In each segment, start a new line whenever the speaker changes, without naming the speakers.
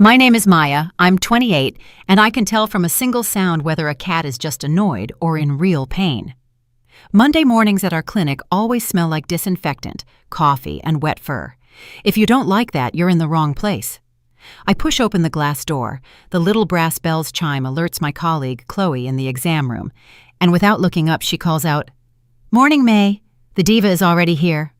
My name is Maya, I'm 28, and I can tell from a single sound whether a cat is just annoyed or in real pain. Monday mornings at our clinic always smell like disinfectant, coffee, and wet fur. If you don't like that, you're in the wrong place. I push open the glass door. The little brass bell's chime alerts my colleague, Chloe, in the exam room, and without looking up, she calls out, "Morning, May. The diva is already here."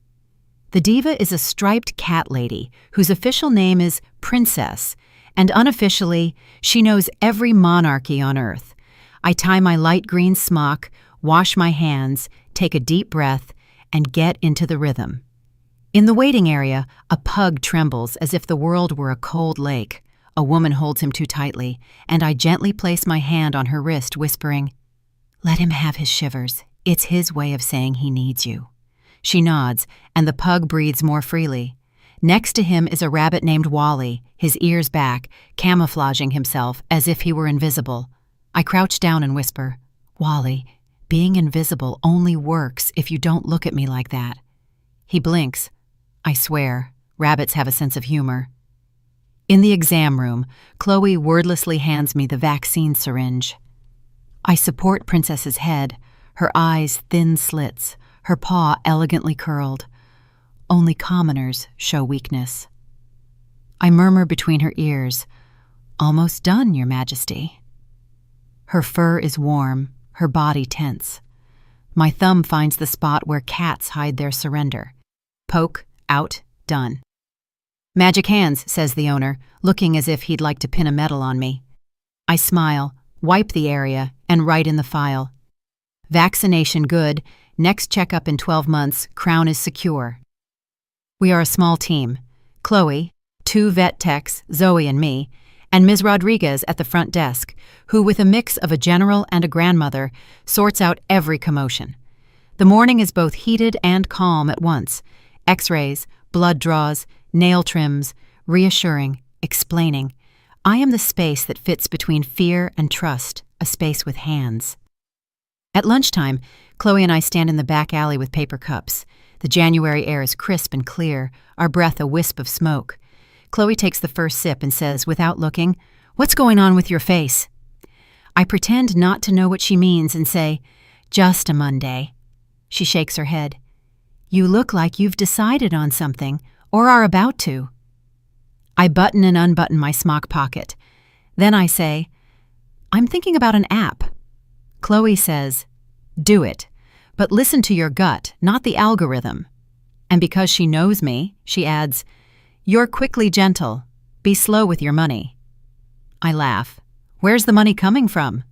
The diva is a striped cat lady whose official name is Princess, and unofficially, she knows every monarchy on Earth. I tie my light green smock, wash my hands, take a deep breath, and get into the rhythm. In the waiting area, a pug trembles as if the world were a cold lake. A woman holds him too tightly, and I gently place my hand on her wrist, whispering, "Let him have his shivers. It's his way of saying he needs you." She nods, and the pug breathes more freely. Next to him is a rabbit named Wally, his ears back, camouflaging himself as if he were invisible. I crouch down and whisper, "Wally, being invisible only works if you don't look at me like that." He blinks. I swear, rabbits have a sense of humor. In the exam room, Chloe wordlessly hands me the vaccine syringe. I support Princess's head, her eyes thin slits, her paw elegantly curled. Only commoners show weakness. I murmur between her ears, "Almost done, Your Majesty." Her fur is warm, her body tense. My thumb finds the spot where cats hide their surrender. Poke, out, done. "Magic hands," says the owner, looking as if he'd like to pin a medal on me. I smile, wipe the area, and write in the file, "Vaccination good, next checkup in 12 months, crown is secure." We are a small team. Chloe, 2 vet techs, Zoe and me, and Ms. Rodriguez at the front desk, who with a mix of a general and a grandmother, sorts out every commotion. The morning is both heated and calm at once. X-rays, blood draws, nail trims, reassuring, explaining. I am the space that fits between fear and trust, a space with hands. At lunchtime, Chloe and I stand in the back alley with paper cups. The January air is crisp and clear, our breath a wisp of smoke. Chloe takes the first sip and says, without looking, "What's going on with your face?" I pretend not to know what she means and say, "Just a Monday." She shakes her head. "You look like you've decided on something, or are about to." I button and unbutton my smock pocket. Then I say, "I'm thinking about an app." Chloe says, "Do it. But listen to your gut, not the algorithm." And because she knows me, she adds, "You're quickly gentle. Be slow with your money." I laugh. "Where's the money coming from?"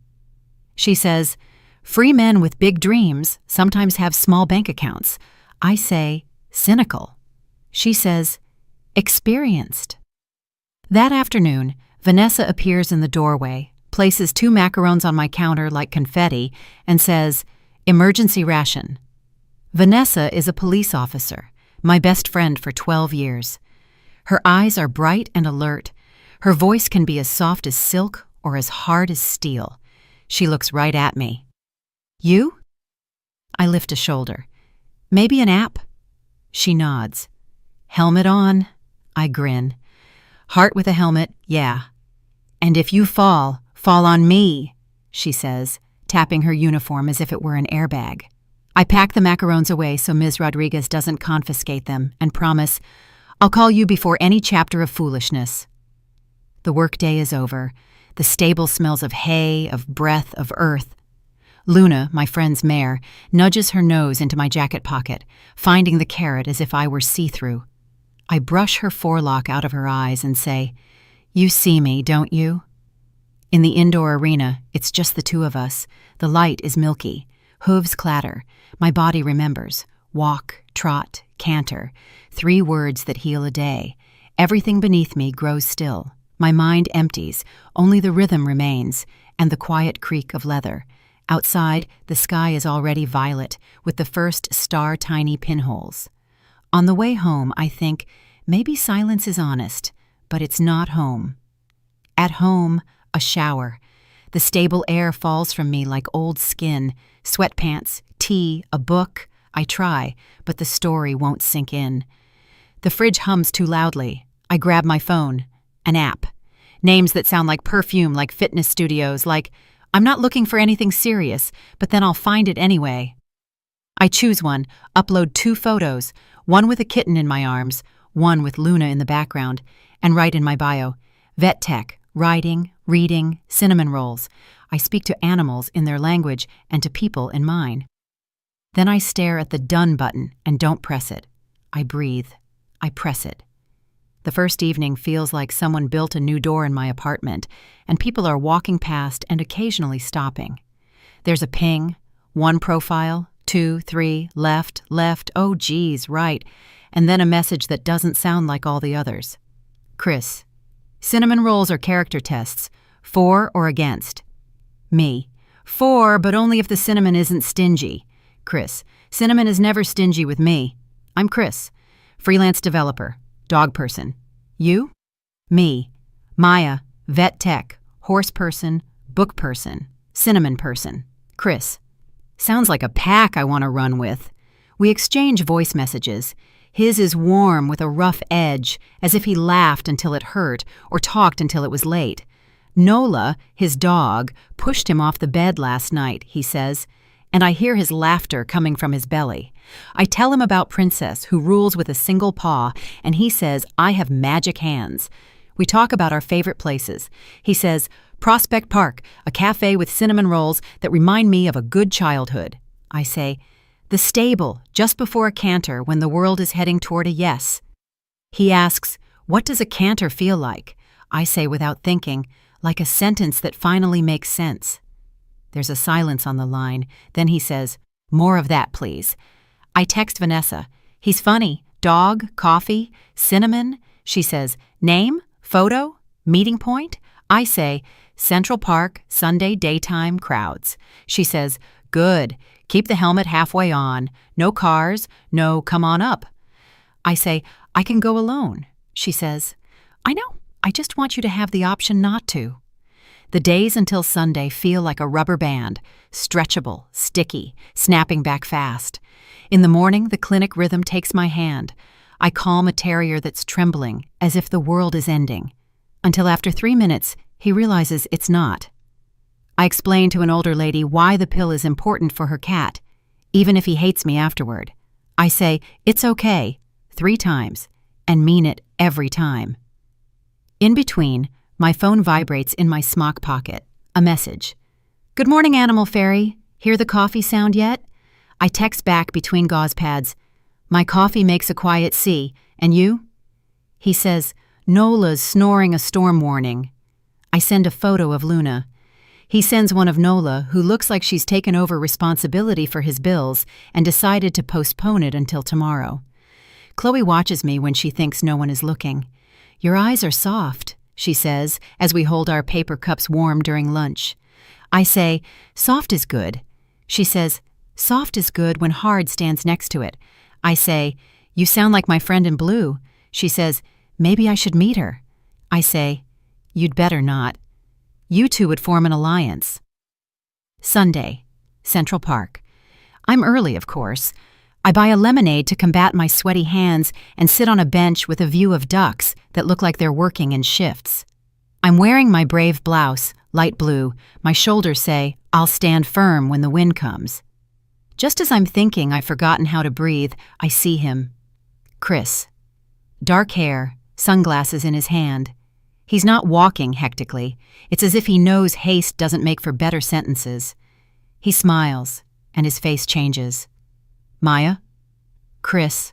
She says, "Free men with big dreams sometimes have small bank accounts." I say, "Cynical." She says, "Experienced." That afternoon, Vanessa appears in the doorway, places 2 macarons on my counter like confetti, and says, "Emergency ration." Vanessa is a police officer, my best friend for 12 years. Her eyes are bright and alert. Her voice can be as soft as silk or as hard as steel. She looks right at me. "You?" I lift a shoulder. "Maybe an app?" She nods. "Helmet on?" I grin. "Heart with a helmet, yeah. And if you fall on me," she says, tapping her uniform as if it were an airbag. I pack the macarons away so Ms. Rodriguez doesn't confiscate them and promise, "I'll call you before any chapter of foolishness." The workday is over. The stable smells of hay, of breath, of earth. Luna, my friend's mare, nudges her nose into my jacket pocket, finding the carrot as if I were see-through. I brush her forelock out of her eyes and say, "You see me, don't you?" In the indoor arena, it's just the 2 of us. The light is milky. Hooves clatter. My body remembers. Walk, trot, canter. 3 words that heal a day. Everything beneath me grows still. My mind empties. Only the rhythm remains, and the quiet creak of leather. Outside, the sky is already violet, with the first star-tiny pinholes. On the way home, I think, maybe silence is honest, but it's not home. At home, a shower. The stable air falls from me like old skin, sweatpants, tea, a book. I try, but the story won't sink in. The fridge hums too loudly. I grab my phone. An app. Names that sound like perfume, like fitness studios, like, I'm not looking for anything serious, but then I'll find it anyway. I choose one, upload 2 photos, one with a kitten in my arms, one with Luna in the background, and write in my bio, vet tech, writing, reading, cinnamon rolls. I speak to animals in their language and to people in mine. Then I stare at the done button and don't press it. I breathe. I press it. The first evening feels like someone built a new door in my apartment, and people are walking past and occasionally stopping. There's a ping, 1 profile, 2, 3, left, oh geez, right, and then a message that doesn't sound like all the others. Chris, cinnamon rolls are character tests, for or against? Me, for, but only if the cinnamon isn't stingy. Chris, cinnamon is never stingy with me. I'm Chris, freelance developer, dog person. You? Me, Maya, vet tech, horse person, book person, cinnamon person. Chris, sounds like a pack I want to run with. We exchange voice messages. His is warm with a rough edge, as if he laughed until it hurt or talked until it was late. Nola, his dog, pushed him off the bed last night, he says, and I hear his laughter coming from his belly. I tell him about Princess, who rules with a single paw, and he says I have magic hands. We talk about our favorite places. He says, Prospect Park, a cafe with cinnamon rolls that remind me of a good childhood. I say, the stable, just before a canter when the world is heading toward a yes. He asks, what does a canter feel like? I say without thinking, like a sentence that finally makes sense. There's a silence on the line. Then he says, more of that, please. I text Vanessa. He's funny. Dog, coffee, cinnamon. She says, name, photo, meeting point. I say, Central Park, Sunday daytime crowds. She says, good. Keep the helmet halfway on. No cars. No, come on up. I say, I can go alone. She says, I know. I just want you to have the option not to. The days until Sunday feel like a rubber band, stretchable, sticky, snapping back fast. In the morning, the clinic rhythm takes my hand. I calm a terrier that's trembling, as if the world is ending. Until after 3 minutes, he realizes it's not. I explain to an older lady why the pill is important for her cat, even if he hates me afterward. I say, it's okay, 3 times, and mean it every time. In between, my phone vibrates in my smock pocket. A message. Good morning, Animal Fairy. Hear the coffee sound yet? I text back between gauze pads. My coffee makes a quiet C. And you? He says, Nola's snoring a storm warning. I send a photo of Luna. He sends one of Nola, who looks like she's taken over responsibility for his bills and decided to postpone it until tomorrow. Chloe watches me when she thinks no one is looking. Your eyes are soft, she says, as we hold our paper cups warm during lunch. I say, soft is good. She says, soft is good when hard stands next to it. I say, you sound like my friend in blue. She says, maybe I should meet her. I say, you'd better not. You two would form an alliance. Sunday, Central Park. I'm early, of course. I buy a lemonade to combat my sweaty hands and sit on a bench with a view of ducks that look like they're working in shifts. I'm wearing my brave blouse, light blue. My shoulders say, I'll stand firm when the wind comes. Just as I'm thinking I've forgotten how to breathe, I see him. Chris. Dark hair, sunglasses in his hand. He's not walking hectically. It's as if he knows haste doesn't make for better sentences. He smiles, and his face changes. Maya? Chris.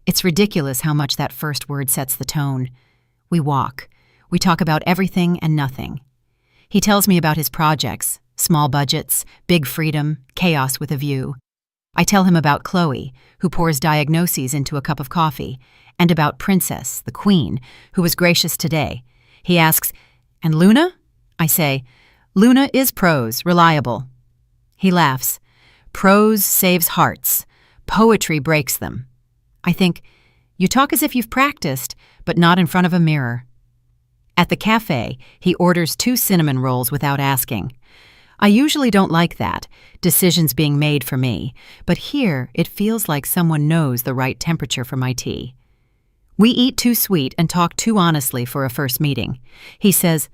It's ridiculous how much that first word sets the tone. We walk. We talk about everything and nothing. He tells me about his projects, small budgets, big freedom, chaos with a view. I tell him about Chloe, who pours diagnoses into a cup of coffee, and about Princess, the Queen, who was gracious today. He asks, and Luna? I say, Luna is prose, reliable. He laughs. Prose saves hearts. Poetry breaks them. I think, you talk as if you've practiced, but not in front of a mirror. At the cafe, he orders 2 cinnamon rolls without asking. I usually don't like that, decisions being made for me, but here it feels like someone knows the right temperature for my tea. We eat too sweet and talk too honestly for a first meeting. He says,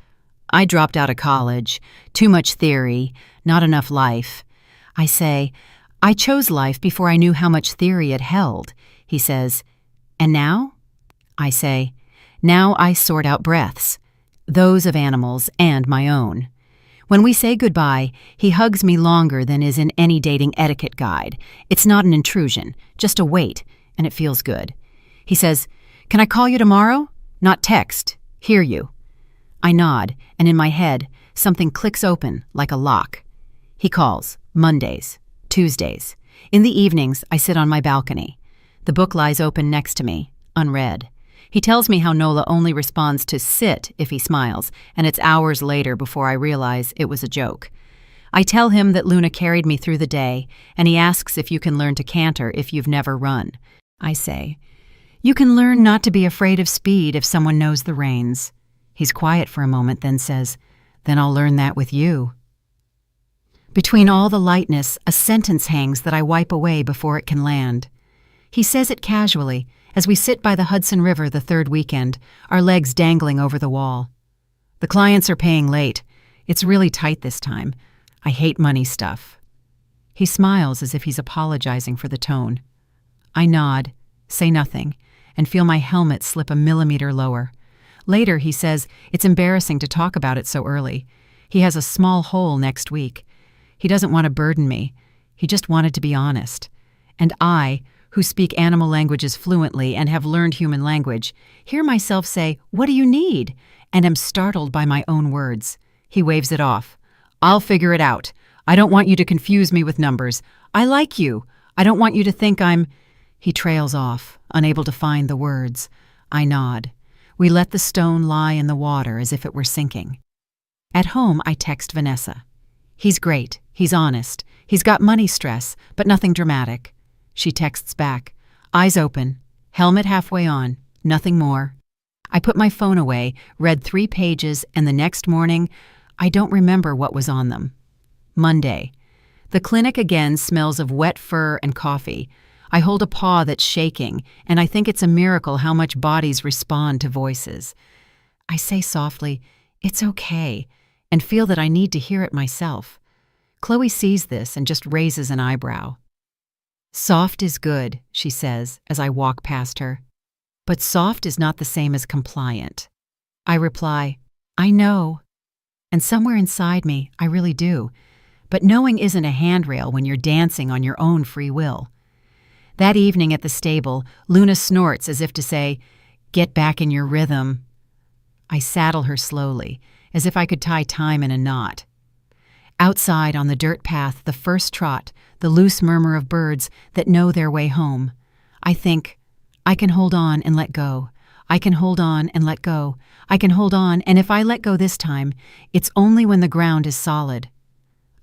I dropped out of college, too much theory, not enough life. I say, I chose life before I knew how much theory it held. He says, and now? I say, now I sort out breaths, those of animals and my own. When we say goodbye, he hugs me longer than is in any dating etiquette guide. It's not an intrusion, just a wait, and it feels good. He says, can I call you tomorrow? Not text. Hear you. I nod, and in my head, something clicks open like a lock. He calls, Mondays, Tuesdays. In the evenings, I sit on my balcony. The book lies open next to me, unread. He tells me how Nola only responds to sit if he smiles, and it's hours later before I realize it was a joke. I tell him that Luna carried me through the day, and he asks if you can learn to canter if you've never run. I say, you can learn not to be afraid of speed if someone knows the reins. He's quiet for a moment, then says, then I'll learn that with you. Between all the lightness, a sentence hangs that I wipe away before it can land. He says it casually, as we sit by the Hudson River the third weekend, our legs dangling over the wall. The clients are paying late. It's really tight this time. I hate money stuff. He smiles as if he's apologizing for the tone. I nod, say nothing, and feel my helmet slip a millimeter lower. Later, he says it's embarrassing to talk about it so early. He has a small hole next week. He doesn't want to burden me. He just wanted to be honest. And I, who speak animal languages fluently and have learned human language, hear myself say, what do you need? And am startled by my own words. He waves it off. I'll figure it out. I don't want you to confuse me with numbers. I like you. I don't want you to think I'm... He trails off, unable to find the words. I nod. We let the stone lie in the water as if it were sinking. At home, I text Vanessa. He's great. He's honest. He's got money stress, but nothing dramatic. She texts back. Eyes open. Helmet halfway on. Nothing more. I put my phone away, read 3 pages, and the next morning, I don't remember what was on them. Monday. The clinic again smells of wet fur and coffee. I hold a paw that's shaking, and I think it's a miracle how much bodies respond to voices. I say softly, it's okay, and feel that I need to hear it myself. Chloe sees this and just raises an eyebrow. Soft is good, she says as I walk past her. But soft is not the same as compliant. I reply, I know. And somewhere inside me, I really do. But knowing isn't a handrail when you're dancing on your own free will. That evening at the stable, Luna snorts as if to say, get back in your rhythm. I saddle her slowly, as if I could tie time in a knot. Outside on the dirt path, the first trot, the loose murmur of birds that know their way home. I think, I can hold on and let go. I can hold on and let go. I can hold on, and if I let go this time, it's only when the ground is solid.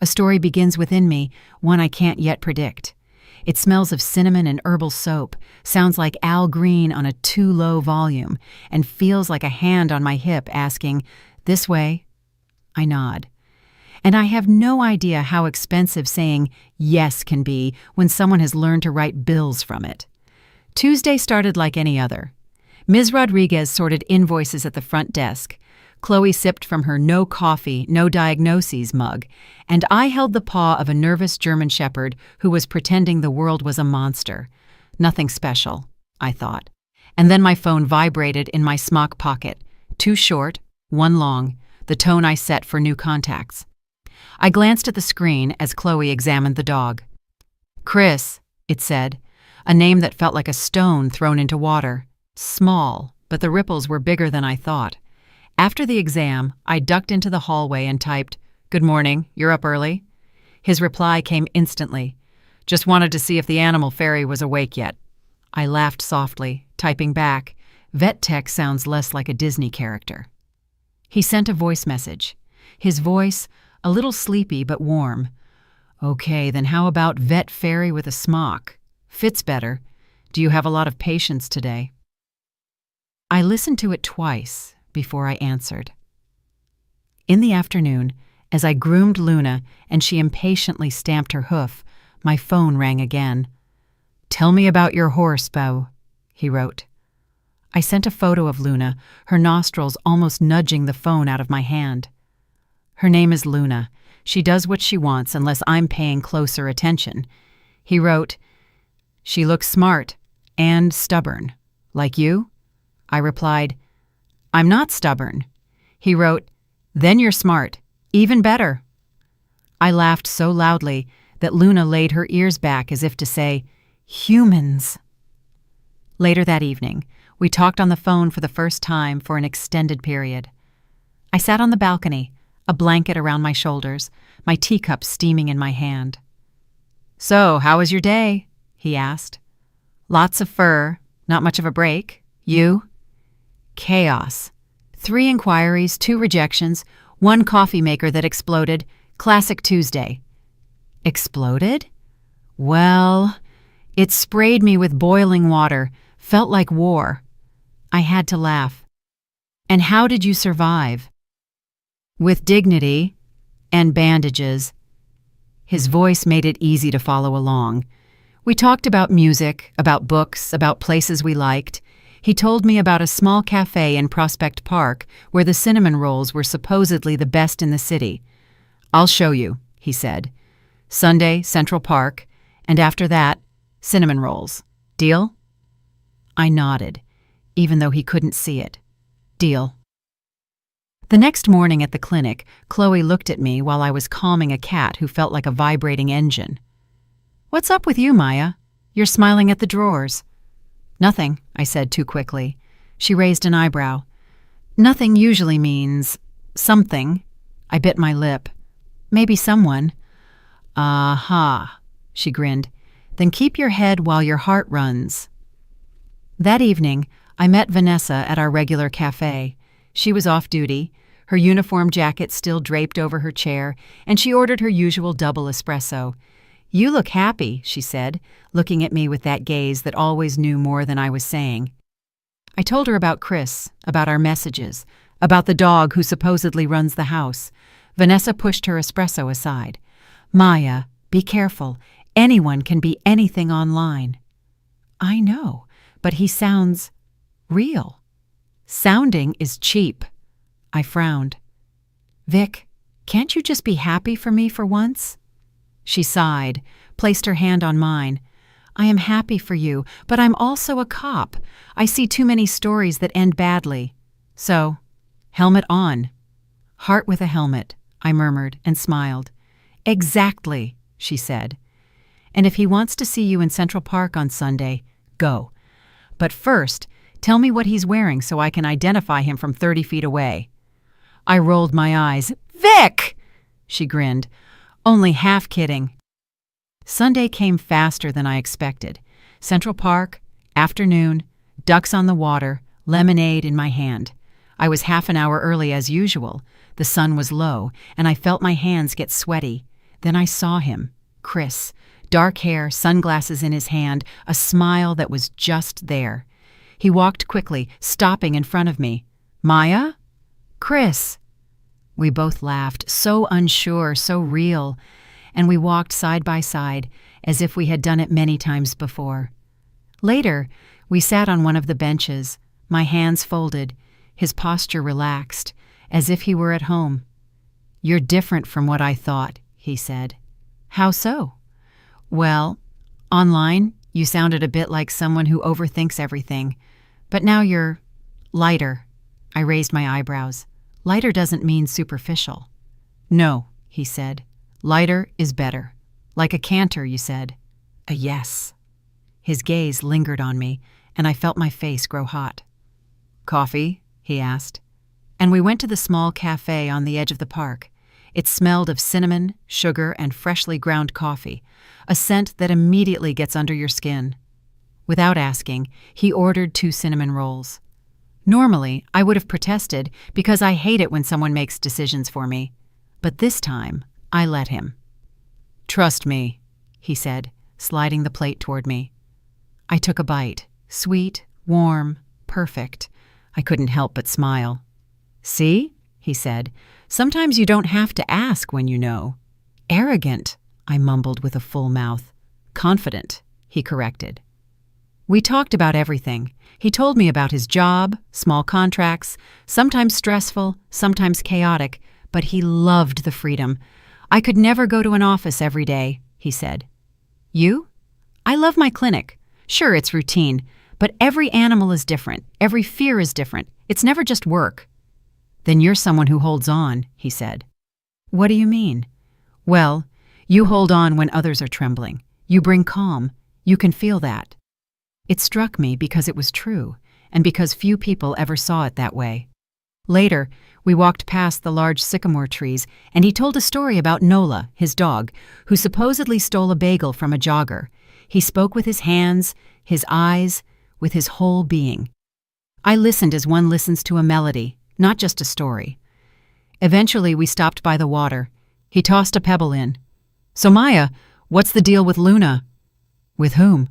A story begins within me, one I can't yet predict. It smells of cinnamon and herbal soap, sounds like Al Green on a too low volume, and feels like a hand on my hip asking, this way? I nod. And I have no idea how expensive saying yes can be when someone has learned to write bills from it. Tuesday started like any other. Ms. Rodriguez sorted invoices at the front desk. Chloe sipped from her no coffee, no diagnoses mug, and I held the paw of a nervous German shepherd who was pretending the world was a monster. Nothing special, I thought. And then my phone vibrated in my smock pocket. 2 short, 1 long, the tone I set for new contacts. I glanced at the screen as Chloe examined the dog. Chris, it said, a name that felt like a stone thrown into water. Small, but the ripples were bigger than I thought. After the exam, I ducked into the hallway and typed, Good morning, you're up early? His reply came instantly. Just wanted to see if the animal fairy was awake yet. I laughed softly, typing back, Vet tech sounds less like a Disney character. He sent a voice message. His voice, a little sleepy but warm. Okay, then how about vet fairy with a smock? Fits better. Do you have a lot of patients today? I listened to it twice before I answered. In the afternoon, as I groomed Luna and she impatiently stamped her hoof, my phone rang again. Tell me about your horse, Beau, he wrote. I sent a photo of Luna, her nostrils almost nudging the phone out of my hand. Her name is Luna. She does what she wants unless I'm paying closer attention. He wrote, "She looks smart and stubborn. Like you?" I replied, "I'm not stubborn." He wrote, "Then you're smart. Even better." I laughed so loudly that Luna laid her ears back as if to say, "Humans." Later that evening, we talked on the phone for the first time for an extended period. I sat on the balcony, a blanket around my shoulders, my teacup steaming in my hand. "So, how was your day?" he asked. "Lots of fur, not much of a break. You?" "Chaos. 3 inquiries, 2 rejections, 1 coffee maker that exploded. Classic Tuesday." "Exploded?" "Well, it sprayed me with boiling water. Felt like war." I had to laugh. "And how did you survive?" "With dignity and bandages." His voice made it easy to follow along. We talked about music, about books, about places we liked. He told me about a small cafe in Prospect Park where the cinnamon rolls were supposedly the best in the city. "I'll show you," he said. "Sunday, Central Park, and after that, cinnamon rolls. Deal?" I nodded, even though he couldn't see it. Deal. The next morning at the clinic, Chloe looked at me while I was calming a cat who felt like a vibrating engine. "What's up with you, Maya? You're smiling at the drawers." "Nothing," I said too quickly. She raised an eyebrow. "Nothing usually means something." I bit my lip. "Maybe someone." "Aha," she grinned. "Then keep your head while your heart runs." That evening, I met Vanessa at our regular cafe. She was off duty, her uniform jacket still draped over her chair, and she ordered her usual double espresso. "You look happy," she said, looking at me with that gaze that always knew more than I was saying. I told her about Chris, about our messages, about the dog who supposedly runs the house. Vanessa pushed her espresso aside. "Maya, be careful. Anyone can be anything online." "I know, but he sounds real." "Sounding is cheap." I frowned. "Vic, can't you just be happy for me for once?" She sighed, placed her hand on mine. "I am happy for you, but I'm also a cop. I see too many stories that end badly. So, helmet on." "Heart with a helmet," I murmured and smiled. "Exactly," she said. "And if he wants to see you in Central Park on Sunday, go. But first, tell me what he's wearing so I can identify him from 30 feet away." I rolled my eyes. "Vic!" She grinned. "Only half kidding." Sunday came faster than I expected. Central Park, afternoon, ducks on the water, lemonade in my hand. I was half an hour early as usual. The sun was low, and I felt my hands get sweaty. Then I saw him, Chris. Dark hair, sunglasses in his hand, a smile that was just there. He walked quickly, stopping in front of me. "Maya?" "Chris." We both laughed, so unsure, so real, and we walked side by side, as if we had done it many times before. Later, we sat on one of the benches, my hands folded, his posture relaxed, as if he were at home. "You're different from what I thought," he said. "How so?" "Well, online, you sounded a bit like someone who overthinks everything. But now you're lighter." I raised my eyebrows. "Lighter doesn't mean superficial." "No," he said. "Lighter is better. Like a canter, you said." A yes. His gaze lingered on me, and I felt my face grow hot. "Coffee?" he asked. And we went to the small cafe on the edge of the park. It smelled of cinnamon, sugar, and freshly ground coffee, a scent that immediately gets under your skin. Without asking, he ordered 2 cinnamon rolls. Normally, I would have protested because I hate it when someone makes decisions for me. But this time, I let him. "Trust me," he said, sliding the plate toward me. I took a bite. Sweet, warm, perfect. I couldn't help but smile. "See?" he said. "Sometimes you don't have to ask when you know." "Arrogant," I mumbled with a full mouth. "Confident," he corrected. We talked about everything. He told me about his job, small contracts, sometimes stressful, sometimes chaotic, but he loved the freedom. I could never go to an office every day, he said. You? I love my clinic. Sure, it's routine, but every animal is different. Every fear is different. It's never just work. Then you're someone who holds on, he said. What do you mean? Well, you hold on when others are trembling. You bring calm. You can feel that. It struck me because it was true, and because few people ever saw it that way. Later, we walked past the large sycamore trees, and he told a story about Nola, his dog, who supposedly stole a bagel from a jogger. He spoke with his hands, his eyes, with his whole being. I listened as one listens to a melody, not just a story. Eventually, we stopped by the water. He tossed a pebble in. So Maya, what's the deal with Luna? With whom?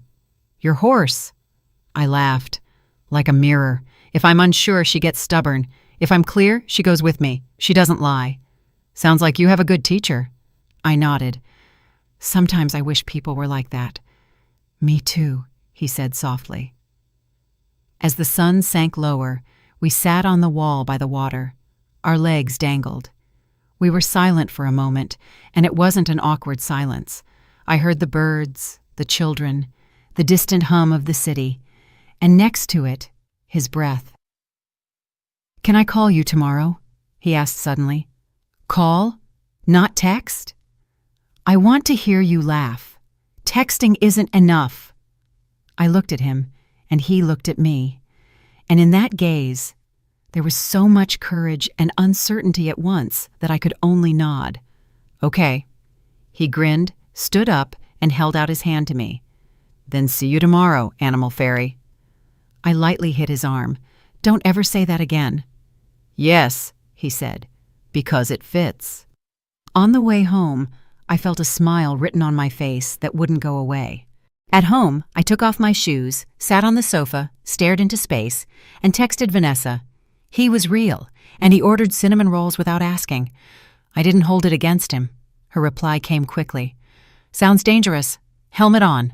Your horse. I laughed. Like a mirror. If I'm unsure, she gets stubborn. If I'm clear, she goes with me. She doesn't lie. Sounds like you have a good teacher. I nodded. Sometimes I wish people were like that. Me too, he said softly. As the sun sank lower, we sat on the wall by the water. Our legs dangled. We were silent for a moment, and it wasn't an awkward silence. I heard the birds, the children, the distant hum of the city, and next to it, his breath. Can I call you tomorrow? He asked suddenly. Call? Not text? I want to hear you laugh. Texting isn't enough. I looked at him, and he looked at me, and in that gaze, there was so much courage and uncertainty at once that I could only nod. Okay. He grinned, stood up, and held out his hand to me. Then see you tomorrow, Animal Fairy. I lightly hit his arm. Don't ever say that again. Yes, he said, because it fits. On the way home, I felt a smile written on my face that wouldn't go away. At home, I took off my shoes, sat on the sofa, stared into space, and texted Vanessa. He was real, and he ordered cinnamon rolls without asking. I didn't hold it against him. Her reply came quickly. Sounds dangerous. Helmet on.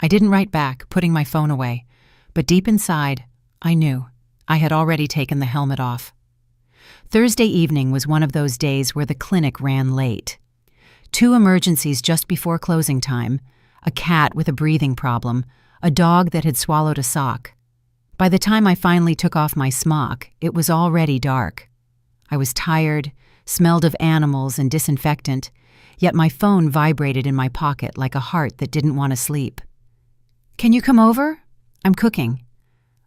I didn't write back, putting my phone away, but deep inside, I knew. I had already taken the helmet off. Thursday evening was one of those days where the clinic ran late. 2 emergencies just before closing time, a cat with a breathing problem, a dog that had swallowed a sock. By the time I finally took off my smock, it was already dark. I was tired, smelled of animals and disinfectant, yet my phone vibrated in my pocket like a heart that didn't want to sleep. Can you come over? I'm cooking.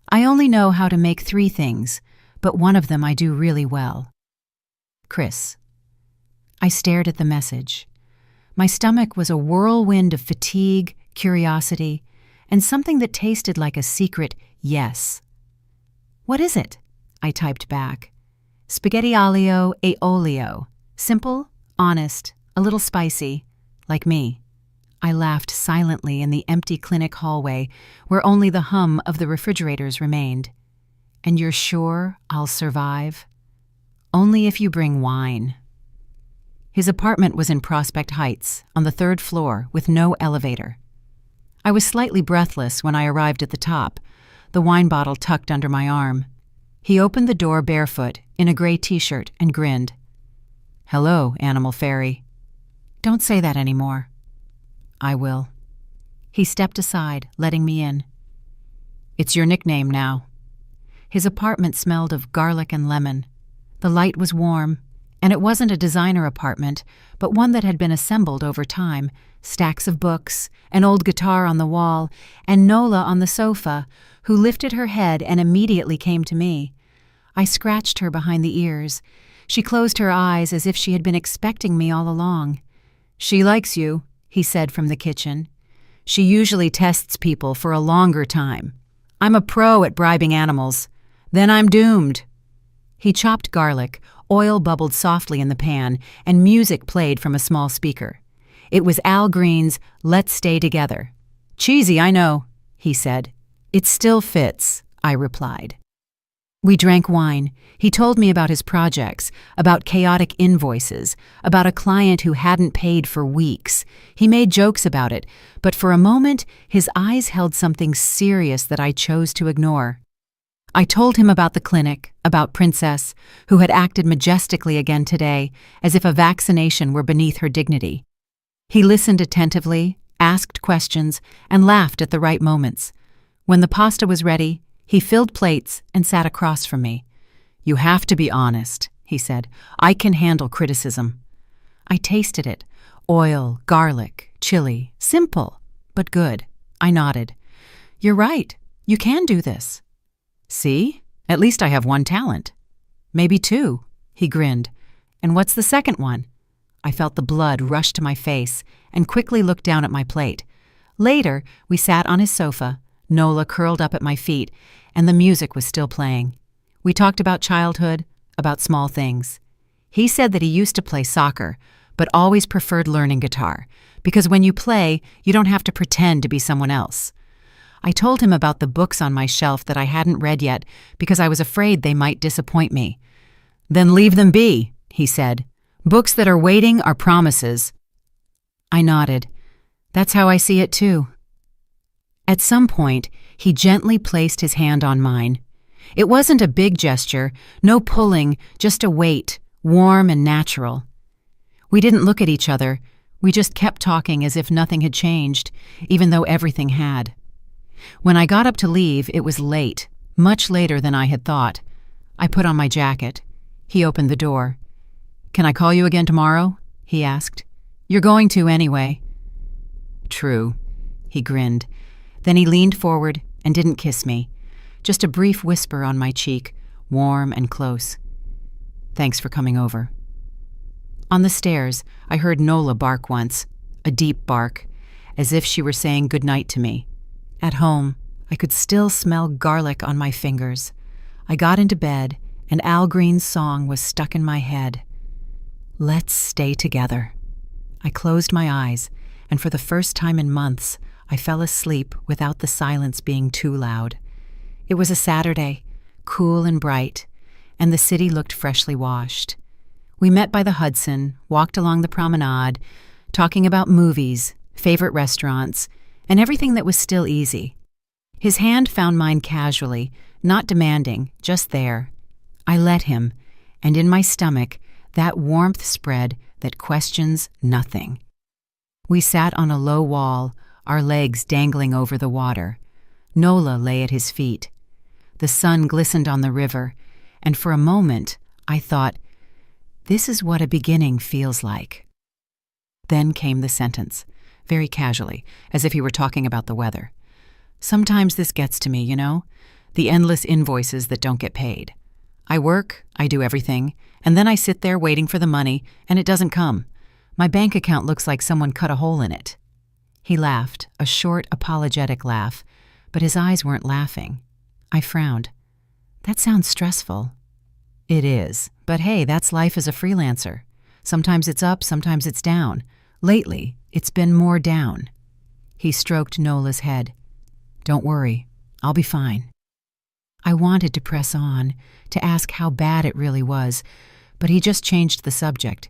I only know how to make 3 things, but one of them I do really well. Chris. I stared at the message. My stomach was a whirlwind of fatigue, curiosity, and something that tasted like a secret yes. What is it? I typed back. Spaghetti aglio e olio. Simple, honest, a little spicy, like me. I laughed silently in the empty clinic hallway where only the hum of the refrigerators remained. And you're sure I'll survive? Only if you bring wine. His apartment was in Prospect Heights, on the 3rd floor, with no elevator. I was slightly breathless when I arrived at the top, the wine bottle tucked under my arm. He opened the door barefoot, in a gray t-shirt, and grinned. Hello, Animal Fairy. Don't say that anymore. I will. He stepped aside, letting me in. It's your nickname now. His apartment smelled of garlic and lemon. The light was warm, and it wasn't a designer apartment, but one that had been assembled over time. Stacks of books, an old guitar on the wall, and Nola on the sofa, who lifted her head and immediately came to me. I scratched her behind the ears. She closed her eyes as if she had been expecting me all along. She likes you, he said from the kitchen. She usually tests people for a longer time. I'm a pro at bribing animals. Then I'm doomed. He chopped garlic, oil bubbled softly in the pan, and music played from a small speaker. It was Al Green's Let's Stay Together. Cheesy, I know, he said. It still fits, I replied. We drank wine. He told me about his projects, about chaotic invoices, about a client who hadn't paid for weeks. He made jokes about it, but for a moment, his eyes held something serious that I chose to ignore. I told him about the clinic, about Princess, who had acted majestically again today, as if a vaccination were beneath her dignity. He listened attentively, asked questions, and laughed at the right moments. When the pasta was ready, he filled plates and sat across from me. "You have to be honest," he said. "I can handle criticism." I tasted it. Oil, garlic, chili. Simple, but good. I nodded. "You're right. You can do this." "See? At least I have one talent." "Maybe two," he grinned. "And what's the second one?" I felt the blood rush to my face and quickly looked down at my plate. Later, we sat on his sofa, Nola curled up at my feet, and the music was still playing. We talked about childhood, about small things. He said that he used to play soccer, but always preferred learning guitar, because when you play, you don't have to pretend to be someone else. I told him about the books on my shelf that I hadn't read yet because I was afraid they might disappoint me. "Then leave them be," he said. "Books that are waiting are promises." I nodded. That's how I see it too. At some point, he gently placed his hand on mine. It wasn't a big gesture, no pulling, just a weight, warm and natural. We didn't look at each other. We just kept talking as if nothing had changed, even though everything had. When I got up to leave, it was late, much later than I had thought. I put on my jacket. He opened the door. "Can I call you again tomorrow?" he asked. "You're going to anyway." "True," he grinned. Then he leaned forward and didn't kiss me, just a brief whisper on my cheek, warm and close. "Thanks for coming over." On the stairs, I heard Nola bark once, a deep bark, as if she were saying goodnight to me. At home, I could still smell garlic on my fingers. I got into bed, and Al Green's song was stuck in my head. "Let's stay together." I closed my eyes, and for the first time in months, I fell asleep without the silence being too loud. It was a Saturday, cool and bright, and the city looked freshly washed. We met by the Hudson, walked along the promenade, talking about movies, favorite restaurants, and everything that was still easy. His hand found mine casually, not demanding, just there. I let him, and in my stomach, that warmth spread that questions nothing. We sat on a low wall, our legs dangling over the water. Nola lay at his feet. The sun glistened on the river, and for a moment I thought, this is what a beginning feels like. Then came the sentence, very casually, as if he were talking about the weather. "Sometimes this gets to me, you know? The endless invoices that don't get paid. I work, I do everything, and then I sit there waiting for the money, and it doesn't come. My bank account looks like someone cut a hole in it." He laughed, a short, apologetic laugh, but his eyes weren't laughing. I frowned. "That sounds stressful." "It is, but hey, that's life as a freelancer. Sometimes it's up, sometimes it's down. Lately, it's been more down." He stroked Nola's head. "Don't worry, I'll be fine." I wanted to press on, to ask how bad it really was, but he just changed the subject.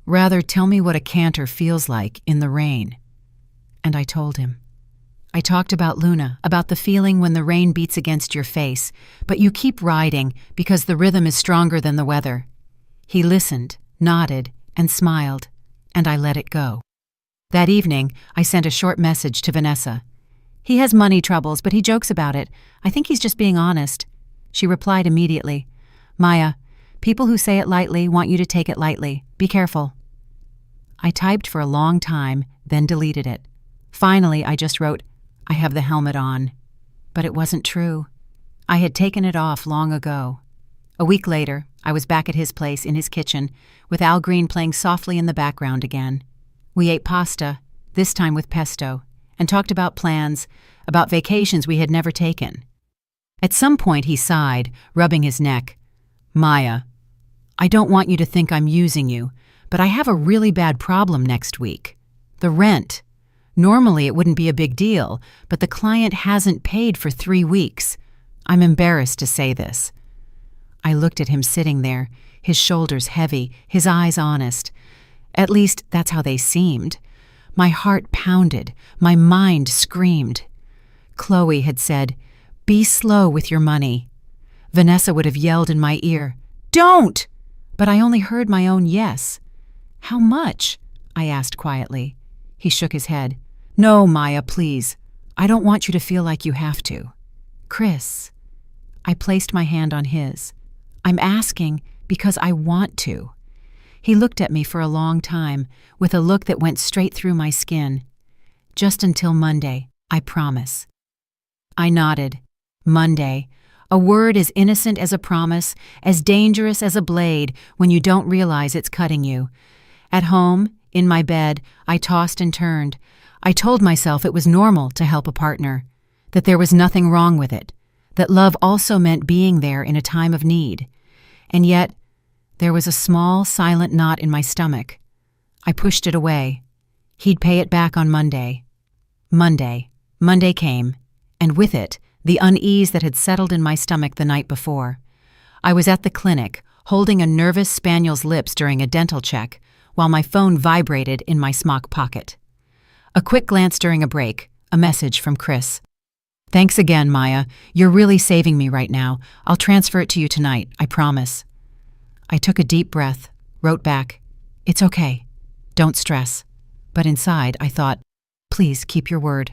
"Rather, tell me what a canter feels like in the rain." And I told him. I talked about Luna, about the feeling when the rain beats against your face, but you keep riding because the rhythm is stronger than the weather. He listened, nodded, and smiled, and I let it go. That evening, I sent a short message to Vanessa. "He has money troubles, but he jokes about it. I think he's just being honest." She replied immediately, "Maya, people who say it lightly want you to take it lightly. Be careful." I typed for a long time, then deleted it. Finally, I just wrote, "I have the helmet on." But it wasn't true. I had taken it off long ago. A week later, I was back at his place in his kitchen, with Al Green playing softly in the background again. We ate pasta, this time with pesto, and talked about plans, about vacations we had never taken. At some point he sighed, rubbing his neck. "Maya, I don't want you to think I'm using you, but I have a really bad problem next week. The rent. Normally it wouldn't be a big deal, but the client hasn't paid for 3 weeks. I'm embarrassed to say this." I looked at him sitting there, his shoulders heavy, his eyes honest. At least, that's how they seemed. My heart pounded, my mind screamed. Chloe had said, "Be slow with your money." Vanessa would have yelled in my ear, "Don't!" But I only heard my own yes. "How much?" I asked quietly. He shook his head. "No, Maya, please. I don't want you to feel like you have to." "Chris." I placed my hand on his. "I'm asking because I want to." He looked at me for a long time, with a look that went straight through my skin. "Just until Monday, I promise." I nodded. Monday. A word as innocent as a promise, as dangerous as a blade when you don't realize it's cutting you. At home, in my bed, I tossed and turned. I told myself it was normal to help a partner, that there was nothing wrong with it, that love also meant being there in a time of need. And yet, there was a small, silent knot in my stomach. I pushed it away. He'd pay it back on Monday. Monday came, and with it, the unease that had settled in my stomach the night before. I was at the clinic, holding a nervous spaniel's lips during a dental check, while my phone vibrated in my smock pocket. A quick glance during a break, a message from Chris. "Thanks again, Maya. You're really saving me right now. I'll transfer it to you tonight, I promise." I took a deep breath, wrote back, "It's okay. Don't stress." But inside, I thought, "Please keep your word."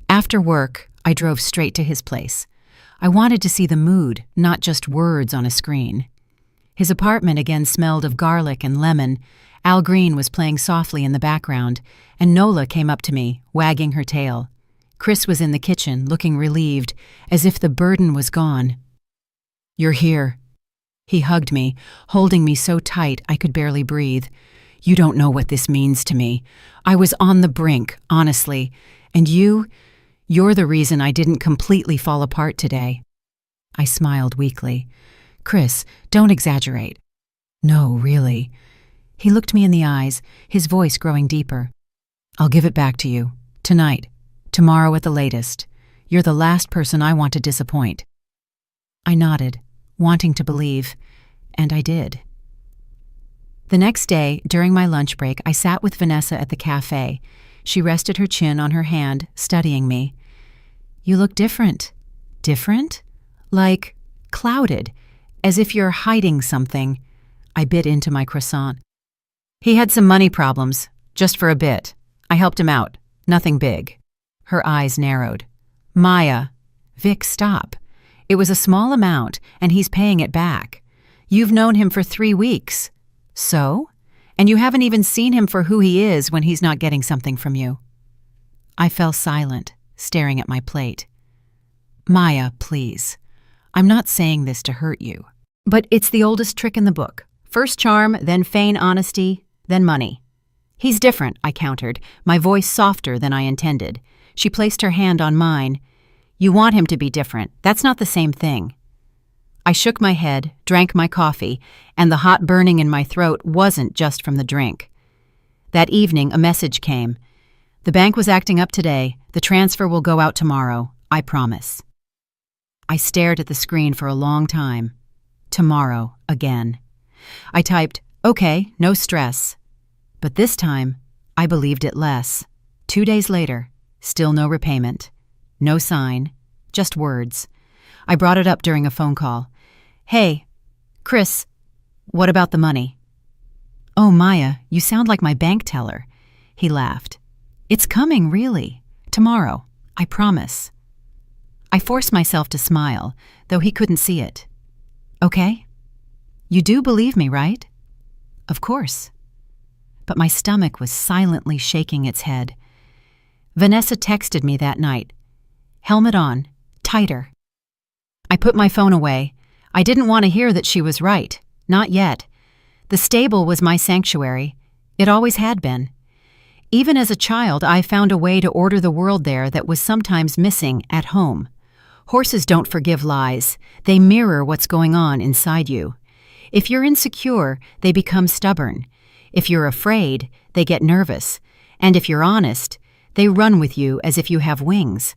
After work, I drove straight to his place. I wanted to see the mood, not just words on a screen. His apartment again smelled of garlic and lemon. Al Green was playing softly in the background, and Nola came up to me, wagging her tail. Chris was in the kitchen, looking relieved, as if the burden was gone. "You're here." He hugged me, holding me so tight I could barely breathe. "You don't know what this means to me. I was on the brink, honestly, and you're the reason I didn't completely fall apart today." I smiled weakly. "Chris, don't exaggerate." "No, really." He looked me in the eyes, his voice growing deeper. "I'll give it back to you. Tonight. Tomorrow at the latest. You're the last person I want to disappoint." I nodded, wanting to believe, and I did. The next day, during my lunch break, I sat with Vanessa at the cafe. She rested her chin on her hand, studying me. "You look different." "Different?" "Like clouded, as if you're hiding something." I bit into my croissant. "He had some money problems, just for a bit. I helped him out. Nothing big." Her eyes narrowed. "Maya." "Vic, stop. It was a small amount, and he's paying it back. You've known him for 3 weeks. So? And you haven't even seen him for who he is when he's not getting something from you." I fell silent, staring at my plate. "Maya, please. I'm not saying this to hurt you. But it's the oldest trick in the book. First charm, then feign honesty, then money." "He's different," I countered, my voice softer than I intended. She placed her hand on mine. "You want him to be different. That's not the same thing." I shook my head, drank my coffee, and the hot burning in my throat wasn't just from the drink. That evening, a message came. "The bank was acting up today. The transfer will go out tomorrow. I promise." I stared at the screen for a long time. Tomorrow, again. I typed, "Okay, no stress." But this time, I believed it less. 2 days later, still no repayment. No sign, just words. I brought it up during a phone call. "Hey, Chris, what about the money?" "Oh, Maya, you sound like my bank teller." He laughed. "It's coming, really. Tomorrow, I promise." I forced myself to smile, though he couldn't see it. "Okay? You do believe me, right?" "Of course." But my stomach was silently shaking its head. Vanessa texted me that night. "Helmet on. Tighter." I put my phone away. I didn't want to hear that she was right. Not yet. The stable was my sanctuary. It always had been. Even as a child, I found a way to order the world there that was sometimes missing at home. Horses don't forgive lies. They mirror what's going on inside you. If you're insecure, they become stubborn. If you're afraid, they get nervous. And if you're honest, they run with you as if you have wings.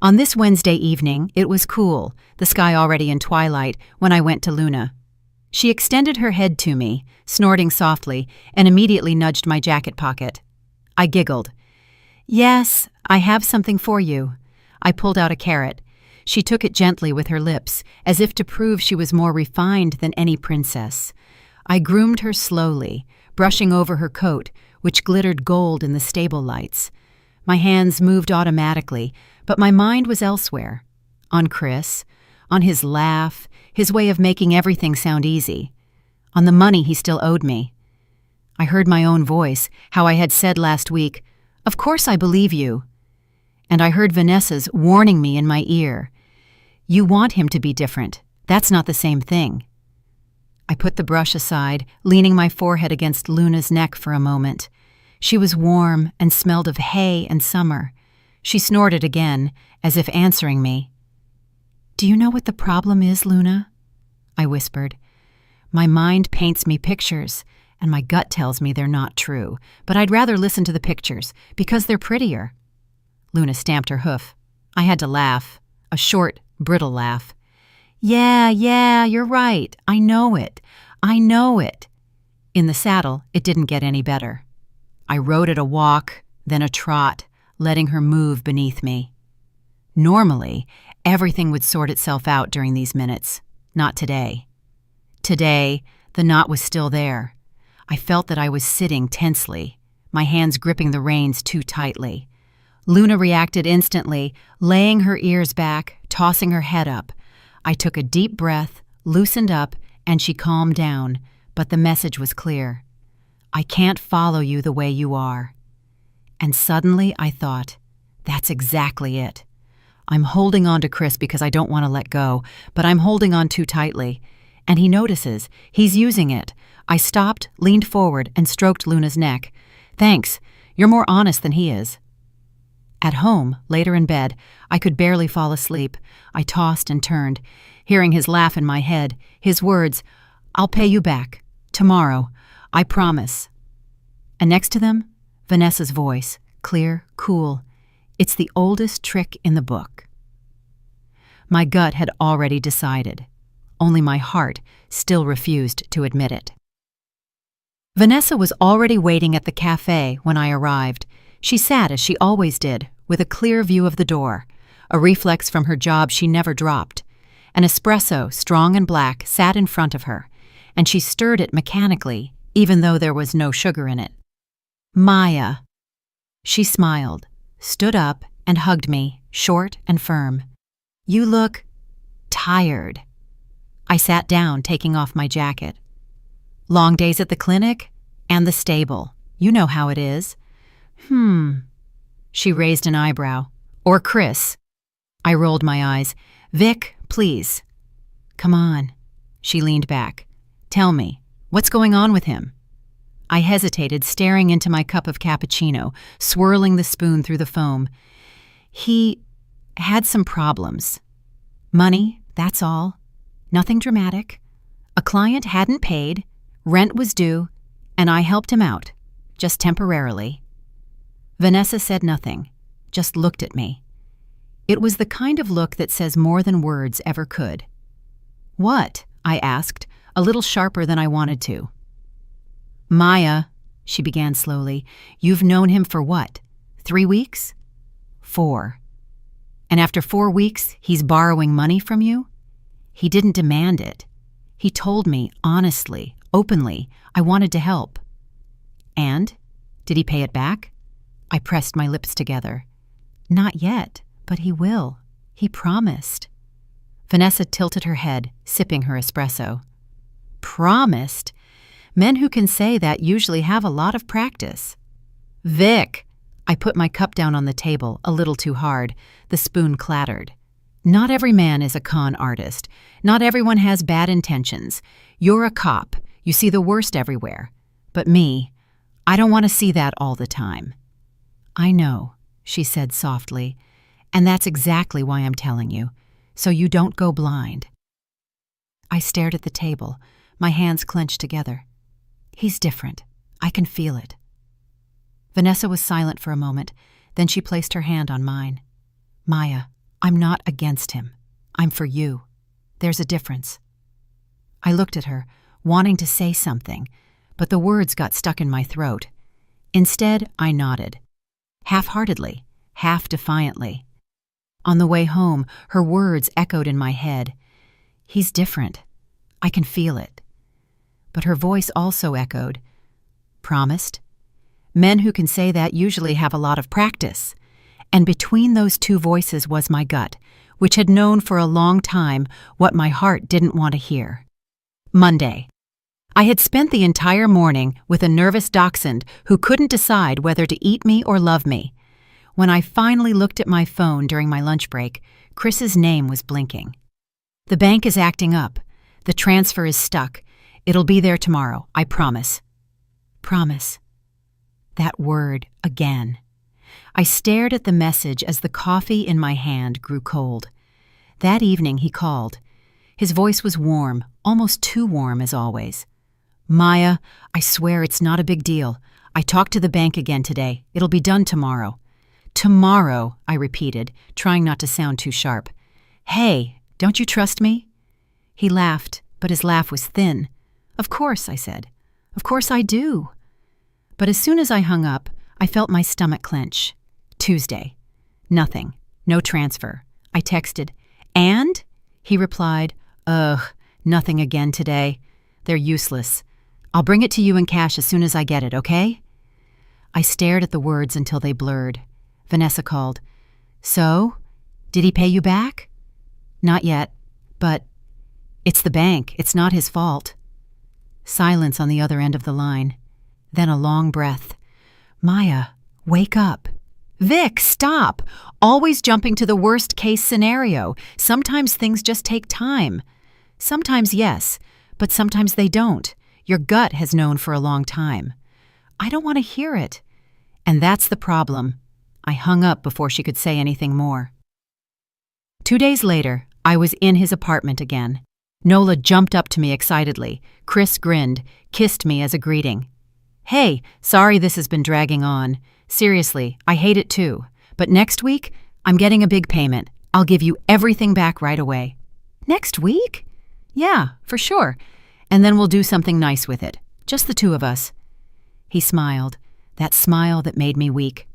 On this Wednesday evening, it was cool, the sky already in twilight, when I went to Luna. She extended her head to me, snorting softly, and immediately nudged my jacket pocket. I giggled. "Yes, I have something for you." I pulled out a carrot. She took it gently with her lips, as if to prove she was more refined than any princess. I groomed her slowly, brushing over her coat, which glittered gold in the stable lights. My hands moved automatically, but my mind was elsewhere. On Chris, on his laugh, his way of making everything sound easy, on the money he still owed me. I heard my own voice, how I had said last week, "Of course I believe you." And I heard Vanessa's warning me in my ear, "You want him to be different. That's not the same thing." I put the brush aside, leaning my forehead against Luna's neck for a moment. She was warm and smelled of hay and summer. She snorted again, as if answering me. "Do you know what the problem is, Luna?" I whispered. My mind paints me pictures, and my gut tells me they're not true, but I'd rather listen to the pictures, because they're prettier. Luna stamped her hoof. I had to laugh, a short, brittle laugh. Yeah, you're right. I know it. In the saddle, it didn't get any better. I rode at a walk, then a trot, letting her move beneath me. Normally, everything would sort itself out during these minutes. Not today. Today, the knot was still there. I felt that I was sitting tensely, my hands gripping the reins too tightly. Luna reacted instantly, laying her ears back, tossing her head up. I took a deep breath, loosened up, and she calmed down, but the message was clear. I can't follow you the way you are. And suddenly I thought, that's exactly it. I'm holding on to Chris because I don't want to let go, but I'm holding on too tightly. And he notices. He's using it. I stopped, leaned forward, and stroked Luna's neck. "Thanks. You're more honest than he is." At home, later in bed, I could barely fall asleep. I tossed and turned, hearing his laugh in my head, his words, "I'll pay you back. Tomorrow. I promise." And next to them, Vanessa's voice, clear, cool. It's the oldest trick in the book. My gut had already decided. Only my heart still refused to admit it. Vanessa was already waiting at the cafe when I arrived. She sat as she always did, with a clear view of the door, a reflex from her job she never dropped. An espresso, strong and black, sat in front of her, and she stirred it mechanically, even though there was no sugar in it. "Maya." She smiled, stood up, and hugged me, short and firm. "You look tired." I sat down, taking off my jacket. "Long days at the clinic and the stable. You know how it is." She raised an eyebrow. "Or Chris." I rolled my eyes. "Vic, please." "Come on." She leaned back. "Tell me, what's going on with him?" I hesitated, staring into my cup of cappuccino, swirling the spoon through the foam. "He had some problems. Money, that's all. Nothing dramatic. A client hadn't paid, rent was due, and I helped him out, just temporarily." Vanessa said nothing, just looked at me. It was the kind of look that says more than words ever could. "What?" I asked, a little sharper than I wanted to. "Maya," she began slowly, "you've known him for what? 3 weeks? 4. And after 4 weeks, he's borrowing money from you? He didn't demand it. He told me, honestly, openly, I wanted to help." "And? Did he pay it back?" I pressed my lips together. "Not yet, but he will. He promised." Vanessa tilted her head, sipping her espresso. "Promised? Men who can say that usually have a lot of practice." "Vic!" I put my cup down on the table, a little too hard. The spoon clattered. "Not every man is a con artist. Not everyone has bad intentions. You're a cop. You see the worst everywhere. But me, I don't want to see that all the time." "I know," she said softly, "and that's exactly why I'm telling you, so you don't go blind." I stared at the table, my hands clenched together. "He's different. I can feel it." Vanessa was silent for a moment, then she placed her hand on mine. "Maya, I'm not against him. I'm for you. There's a difference." I looked at her, wanting to say something, but the words got stuck in my throat. Instead, I nodded. Half-heartedly, half-defiantly. On the way home, her words echoed in my head. "He's different. I can feel it." But her voice also echoed. "Promised?" Men who can say that usually have a lot of practice. And between those two voices was my gut, which had known for a long time what my heart didn't want to hear. Monday. I had spent the entire morning with a nervous dachshund who couldn't decide whether to eat me or love me. When I finally looked at my phone during my lunch break, Chris's name was blinking. "The bank is acting up. The transfer is stuck. It'll be there tomorrow, I promise." Promise. That word again. I stared at the message as the coffee in my hand grew cold. That evening he called. His voice was warm, almost too warm as always. "Maya, I swear it's not a big deal. I talked to the bank again today. It'll be done tomorrow." "Tomorrow," I repeated, trying not to sound too sharp. "Hey, don't you trust me?" He laughed, but his laugh was thin. "Of course," I said. "Of course I do." But as soon as I hung up, I felt my stomach clench. Tuesday. Nothing. No transfer. I texted, "And?" He replied, "Ugh, nothing again today. They're useless. I'll bring it to you in cash as soon as I get it, okay?" I stared at the words until they blurred. Vanessa called. "So? Did he pay you back?" "Not yet, but it's the bank. It's not his fault." Silence on the other end of the line. Then a long breath. "Maya, wake up." "Vic, stop! Always jumping to the worst-case scenario. Sometimes things just take time." "Sometimes, yes, but sometimes they don't. Your gut has known for a long time." "I don't want to hear it." And that's the problem. I hung up before she could say anything more. 2 days later, I was in his apartment again. Nola jumped up to me excitedly. Chris grinned, kissed me as a greeting. "Hey, sorry this has been dragging on. Seriously, I hate it too. But next week, I'm getting a big payment. I'll give you everything back right away." "Next week?" "Yeah, for sure. And then we'll do something nice with it. Just the two of us." He smiled, that smile that made me weak.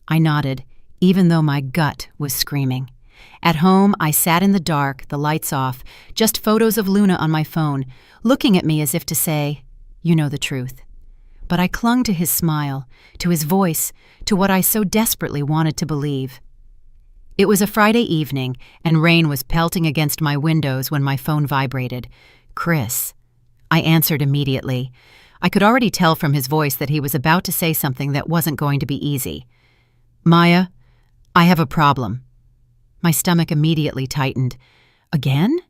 I nodded, even though my gut was screaming. At home, I sat in the dark, the lights off, just photos of Luna on my phone, looking at me as if to say, "You know the truth." But I clung to his smile, to his voice, to what I so desperately wanted to believe. It was a Friday evening, and rain was pelting against my windows when my phone vibrated. "Chris." I answered immediately. I could already tell from his voice that he was about to say something that wasn't going to be easy. "Maya, I have a problem." My stomach immediately tightened. "Again?"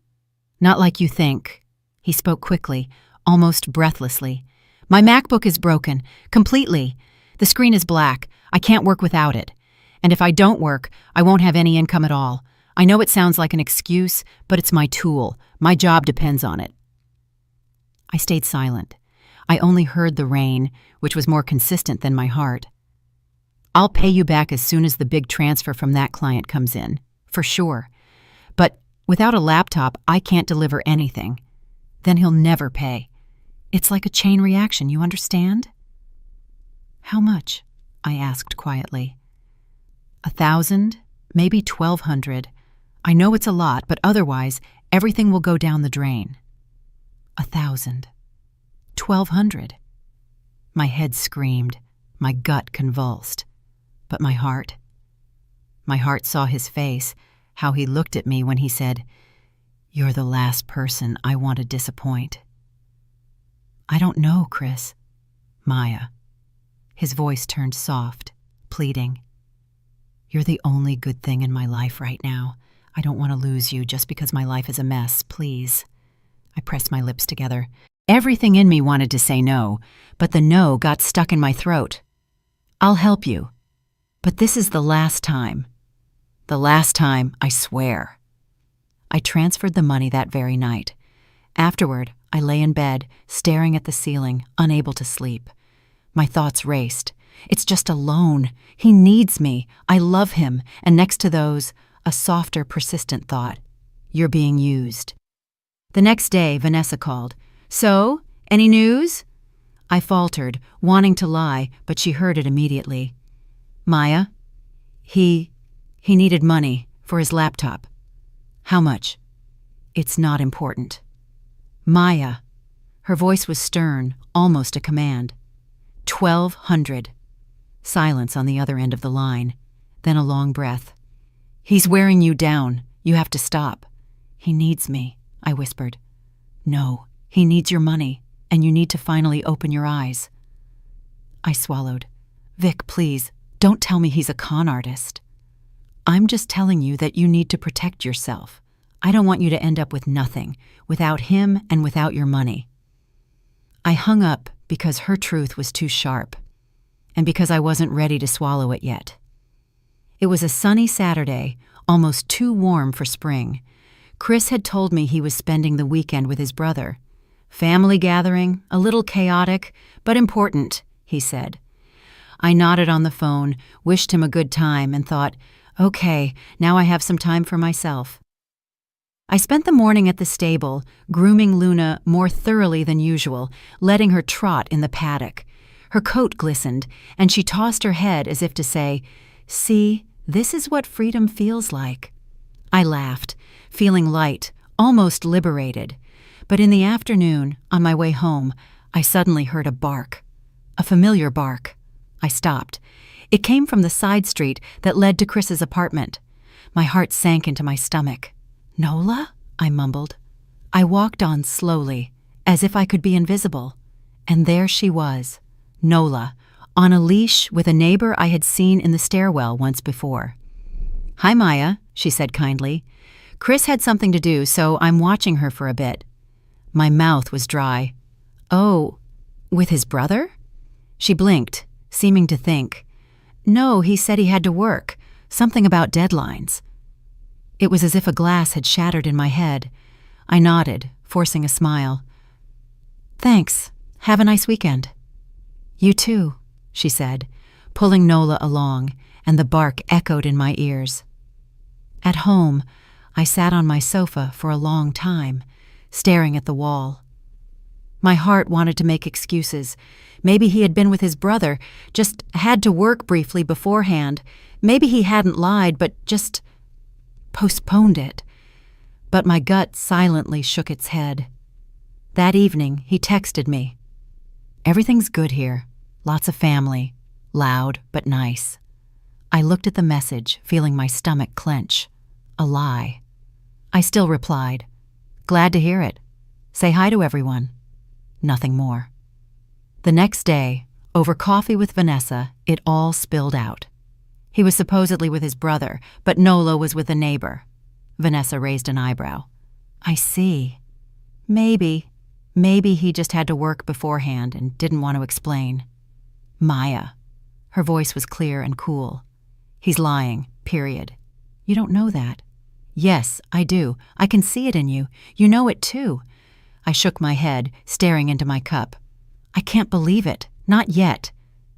"Not like you think." He spoke quickly, almost breathlessly. "My MacBook is broken, completely. The screen is black. I can't work without it. And if I don't work, I won't have any income at all. I know it sounds like an excuse, but it's my tool. My job depends on it." I stayed silent. I only heard the rain, which was more consistent than my heart. "I'll pay you back as soon as the big transfer from that client comes in, for sure. But without a laptop, I can't deliver anything. Then he'll never pay. It's like a chain reaction, you understand?" "How much?" I asked quietly. 1,000, maybe 1,200. I know it's a lot, but otherwise, everything will go down the drain." 1,000. 1,200. My head screamed, my gut convulsed. But my heart saw his face, how he looked at me when he said, "You're the last person I want to disappoint." "I don't know, Chris." "Maya." His voice turned soft, pleading. "You're the only good thing in my life right now. I don't want to lose you just because my life is a mess, please." I pressed my lips together. Everything in me wanted to say no, but the no got stuck in my throat. "I'll help you. But this is the last time. The last time, I swear." I transferred the money that very night. Afterward, I lay in bed, staring at the ceiling, unable to sleep. My thoughts raced. It's just a loan. He needs me. I love him. And next to those, a softer, persistent thought. You're being used. The next day, Vanessa called. So, any news? I faltered, wanting to lie, but she heard it immediately. Maya, he needed money for his laptop. How much? It's not important. Maya. Her voice was stern, almost a command. 1,200. Silence on the other end of the line, then a long breath. He's wearing you down. You have to stop. He needs me, I whispered. No, he needs your money, and you need to finally open your eyes. I swallowed. Vic, please, don't tell me he's a con artist. I'm just telling you that you need to protect yourself. I don't want you to end up with nothing, without him and without your money. I hung up because her truth was too sharp, and because I wasn't ready to swallow it yet. It was a sunny Saturday, almost too warm for spring. Chris had told me he was spending the weekend with his brother. Family gathering, a little chaotic, but important, he said. I nodded on the phone, wished him a good time, and thought, okay, now I have some time for myself. I spent the morning at the stable, grooming Luna more thoroughly than usual, letting her trot in the paddock. Her coat glistened, and she tossed her head as if to say, see, this is what freedom feels like. I laughed, feeling light, almost liberated. But in the afternoon, on my way home, I suddenly heard a bark. A familiar bark. I stopped. It came from the side street that led to Chris's apartment. My heart sank into my stomach. Nola? I mumbled. I walked on slowly, as if I could be invisible. And there she was, Nola, on a leash with a neighbor I had seen in the stairwell once before. Hi, Maya, she said kindly. Chris had something to do, so I'm watching her for a bit. My mouth was dry. Oh, with his brother? She blinked, seeming to think. No, he said he had to work. Something about deadlines. It was as if a glass had shattered in my head. I nodded, forcing a smile. Thanks. Have a nice weekend. You too, she said, pulling Nola along, and the bark echoed in my ears. At home, I sat on my sofa for a long time, staring at the wall. My heart wanted to make excuses. Maybe he had been with his brother, just had to work briefly beforehand. Maybe he hadn't lied, but just postponed it. But my gut silently shook its head. That evening, he texted me. Everything's good here. Lots of family. Loud, but nice. I looked at the message, feeling my stomach clench. A lie. I still replied. Glad to hear it. Say hi to everyone. Nothing more. The next day, over coffee with Vanessa, it all spilled out. He was supposedly with his brother, but Nola was with a neighbor. Vanessa raised an eyebrow. I see. Maybe he just had to work beforehand and didn't want to explain. Maya. Her voice was clear and cool. He's lying, period. You don't know that. Yes, I do. I can see it in you. You know it too. I shook my head, staring into my cup. I can't believe it. Not yet.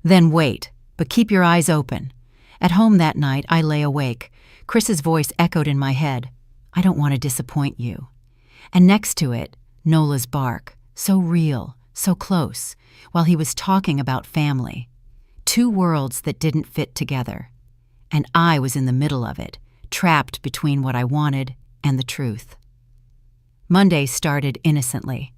Then wait, but keep your eyes open. At home that night, I lay awake. Chris's voice echoed in my head. I don't want to disappoint you. And next to it, Nola's bark, so real, so close, while he was talking about family. Two worlds that didn't fit together. And I was in the middle of it, trapped between what I wanted and the truth. Monday started innocently.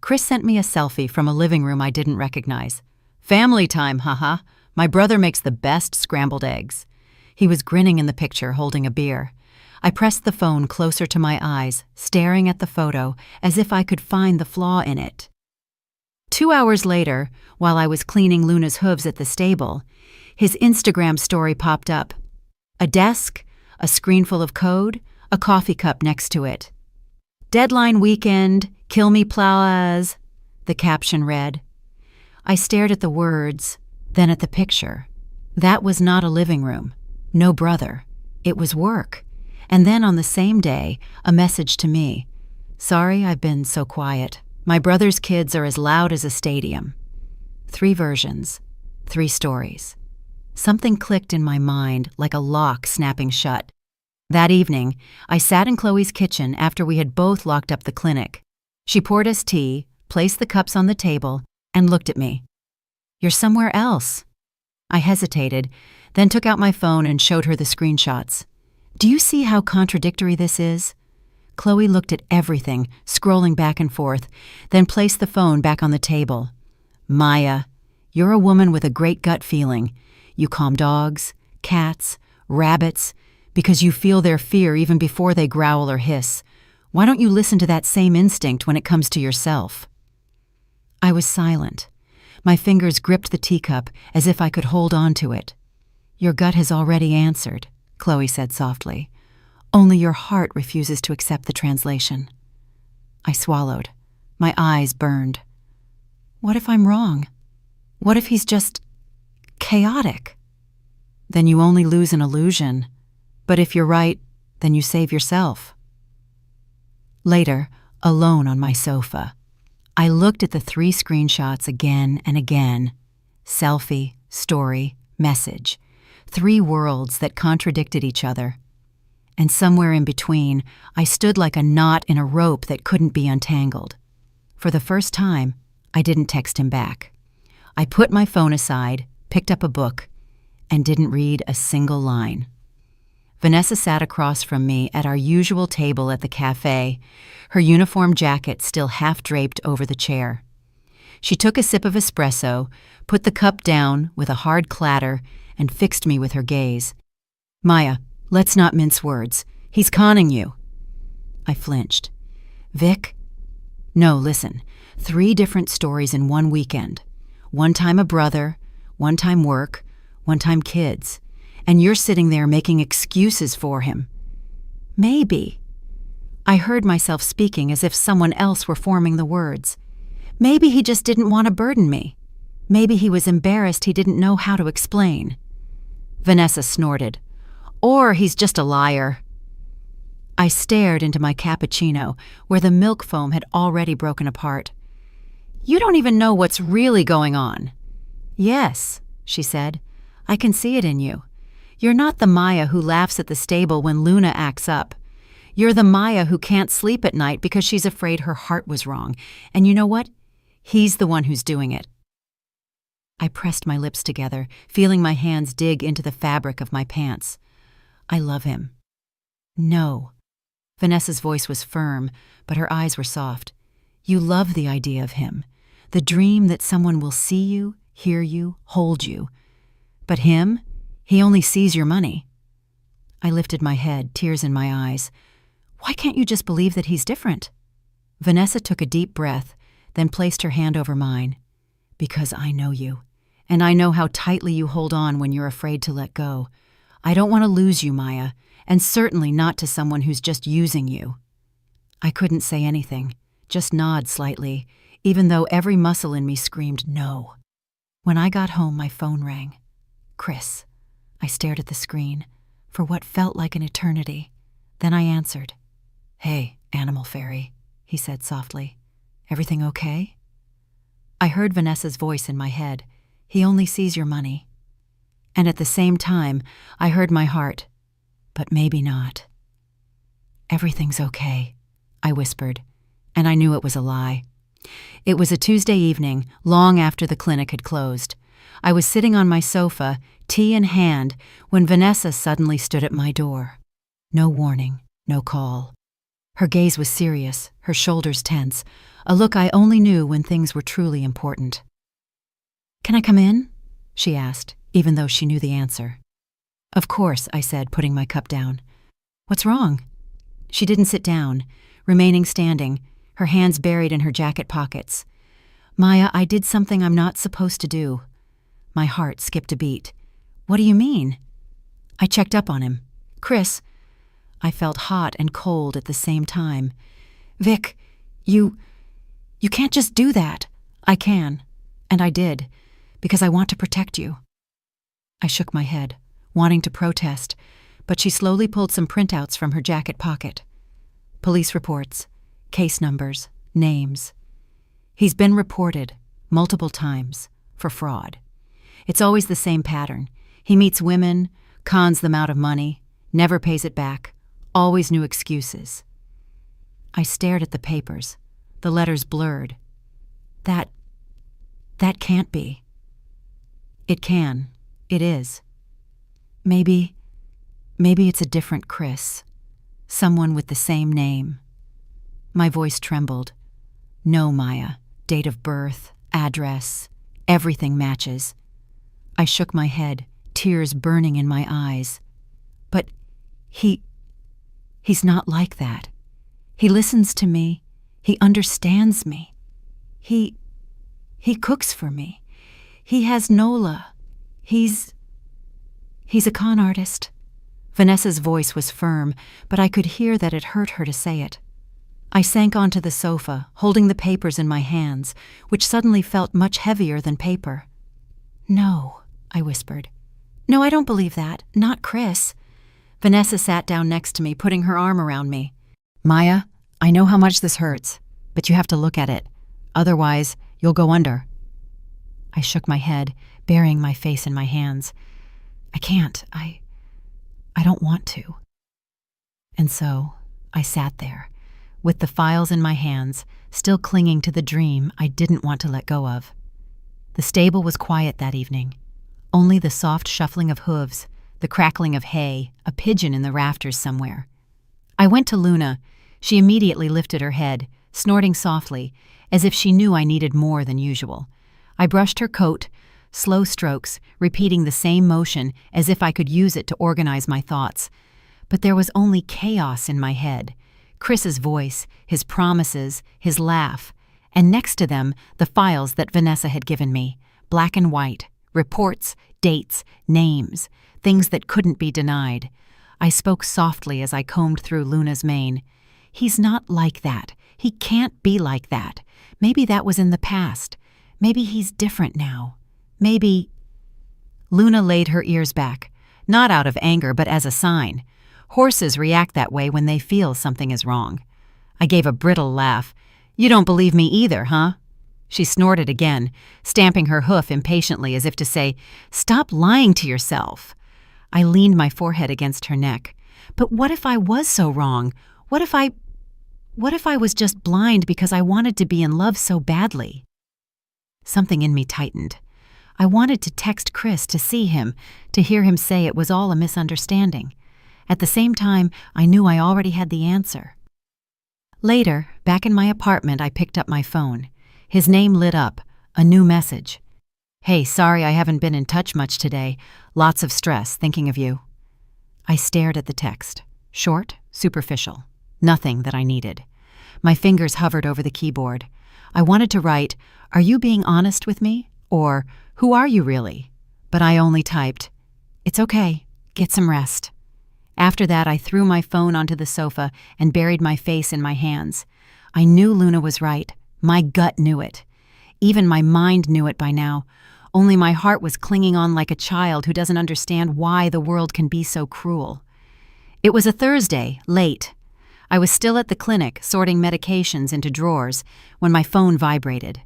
Chris sent me a selfie from a living room I didn't recognize. Family time, haha. My brother makes the best scrambled eggs. He was grinning in the picture, holding a beer. I pressed the phone closer to my eyes, staring at the photo as if I could find the flaw in it. 2 hours later, while I was cleaning Luna's hooves at the stable, his Instagram story popped up. A desk, a screen full of code, a coffee cup next to it. Deadline weekend, kill me plaz, the caption read. I stared at the words, then at the picture. That was not a living room. No brother. It was work. And then on the same day, a message to me. Sorry I've been so quiet. My brother's kids are as loud as a stadium. 3 versions. 3 stories. Something clicked in my mind like a lock snapping shut. That evening, I sat in Chloe's kitchen after we had both locked up the clinic. She poured us tea, placed the cups on the table, and looked at me. "You're somewhere else." I hesitated, then took out my phone and showed her the screenshots. "Do you see how contradictory this is?" Chloe looked at everything, scrolling back and forth, then placed the phone back on the table. "Maya, you're a woman with a great gut feeling. You calm dogs, cats, rabbits, because you feel their fear even before they growl or hiss. Why don't you listen to that same instinct when it comes to yourself?" I was silent. My fingers gripped the teacup as if I could hold on to it. "Your gut has already answered," Chloe said softly. "Only your heart refuses to accept the translation." I swallowed. My eyes burned. What if I'm wrong? What if he's just chaotic? Then you only lose an illusion. But if you're right, then you save yourself. Later, alone on my sofa, I looked at the 3 screenshots again and again. Selfie, story, message. 3 worlds that contradicted each other. And somewhere in between, I stood like a knot in a rope that couldn't be untangled. For the first time, I didn't text him back. I put my phone aside, picked up a book, and didn't read a single line. Vanessa sat across from me at our usual table at the cafe, her uniform jacket still half draped over the chair. She took a sip of espresso, put the cup down with a hard clatter, and fixed me with her gaze. "Maya, let's not mince words. He's conning you." I flinched. "Vic?" "No, listen. 3 different stories in one weekend. One time a brother, one time work, one time kids. And you're sitting there making excuses for him." "Maybe." I heard myself speaking as if someone else were forming the words. "Maybe he just didn't want to burden me. Maybe he was embarrassed he didn't know how to explain." Vanessa snorted. "Or he's just a liar." I stared into my cappuccino, where the milk foam had already broken apart. "You don't even know what's really going on." "Yes," she said. "I can see it in you. You're not the Maya who laughs at the stable when Luna acts up. You're the Maya who can't sleep at night because she's afraid her heart was wrong. And you know what? He's the one who's doing it." I pressed my lips together, feeling my hands dig into the fabric of my pants. "I love him." "No." Vanessa's voice was firm, but her eyes were soft. "You love the idea of him, the dream that someone will see you, hear you, hold you. But him? He only sees your money." I lifted my head, tears in my eyes. "Why can't you just believe that he's different?" Vanessa took a deep breath, then placed her hand over mine. "Because I know you, and I know how tightly you hold on when you're afraid to let go. I don't want to lose you, Maya, and certainly not to someone who's just using you." I couldn't say anything, just nod slightly, even though every muscle in me screamed no. When I got home, my phone rang. "Chris." I stared at the screen for what felt like an eternity. Then I answered. "Hey, Animal Fairy," he said softly. "Everything okay?" I heard Vanessa's voice in my head. "He only sees your money." And at the same time, I heard my heart. "But maybe not." "Everything's okay," I whispered, and I knew it was a lie. It was a Tuesday evening, long after the clinic had closed. I was sitting on my sofa, tea in hand, when Vanessa suddenly stood at my door. No warning, no call. Her gaze was serious, her shoulders tense, a look I only knew when things were truly important. "Can I come in?" she asked, even though she knew the answer. "Of course," I said, putting my cup down. "What's wrong?" She didn't sit down, remaining standing, her hands buried in her jacket pockets. "Maya, I did something I'm not supposed to do." My heart skipped a beat. "What do you mean?" I checked up on him. "Chris." I felt hot and cold at the same time. "Vic, you can't just do that." "I can, and I did, because I want to protect you." I shook my head, wanting to protest, but she slowly pulled some printouts from her jacket pocket. Police reports, case numbers, names. "He's been reported, multiple times, for fraud. It's always the same pattern. He meets women, cons them out of money, never pays it back, always new excuses. I stared at the papers, the letters blurred. That can't be. It can. It is. Maybe it's a different Chris. Someone with the same name. My voice trembled. No, Maya. Date of birth, address, everything matches. I shook my head, tears burning in my eyes. But he's not like that. He listens to me. He understands me. He cooks for me. He has Nola. He's a con artist. Vanessa's voice was firm, but I could hear that it hurt her to say it. I sank onto the sofa, holding the papers in my hands, which suddenly felt much heavier than paper. No, I whispered. No, I don't believe that. Not Chris. Vanessa sat down next to me, putting her arm around me. Maya, I know how much this hurts, but you have to look at it. Otherwise, you'll go under. I shook my head, burying my face in my hands. I can't. I don't want to. And so, I sat there, with the files in my hands, still clinging to the dream I didn't want to let go of. The stable was quiet that evening. Only the soft shuffling of hooves, the crackling of hay, a pigeon in the rafters somewhere. I went to Luna. She immediately lifted her head, snorting softly, as if she knew I needed more than usual. I brushed her coat, slow strokes, repeating the same motion as if I could use it to organize my thoughts. But there was only chaos in my head. Chris's voice, his promises, his laugh, and next to them, the files that Vanessa had given me, black and white, reports, dates, names, things that couldn't be denied. I spoke softly as I combed through Luna's mane. He's not like that. He can't be like that. Maybe that was in the past. Maybe he's different now. Maybe... Luna laid her ears back, not out of anger but as a sign. Horses react that way when they feel something is wrong. I gave a brittle laugh. You don't believe me either, huh? She snorted again, stamping her hoof impatiently as if to say, Stop lying to yourself. I leaned my forehead against her neck. But what if I was so wrong? What if I was just blind because I wanted to be in love so badly? Something in me tightened. I wanted to text Chris to see him, to hear him say it was all a misunderstanding. At the same time, I knew I already had the answer. Later, back in my apartment, I picked up my phone. His name lit up, a new message. Hey, sorry I haven't been in touch much today. Lots of stress, thinking of you. I stared at the text. Short, superficial. Nothing that I needed. My fingers hovered over the keyboard. I wanted to write, Are you being honest with me? Or, Who are you really? But I only typed, It's okay. Get some rest. After that, I threw my phone onto the sofa and buried my face in my hands. I knew Luna was right. My gut knew it. Even my mind knew it by now. Only my heart was clinging on like a child who doesn't understand why the world can be so cruel. It was a Thursday, late. I was still at the clinic, sorting medications into drawers, when my phone vibrated.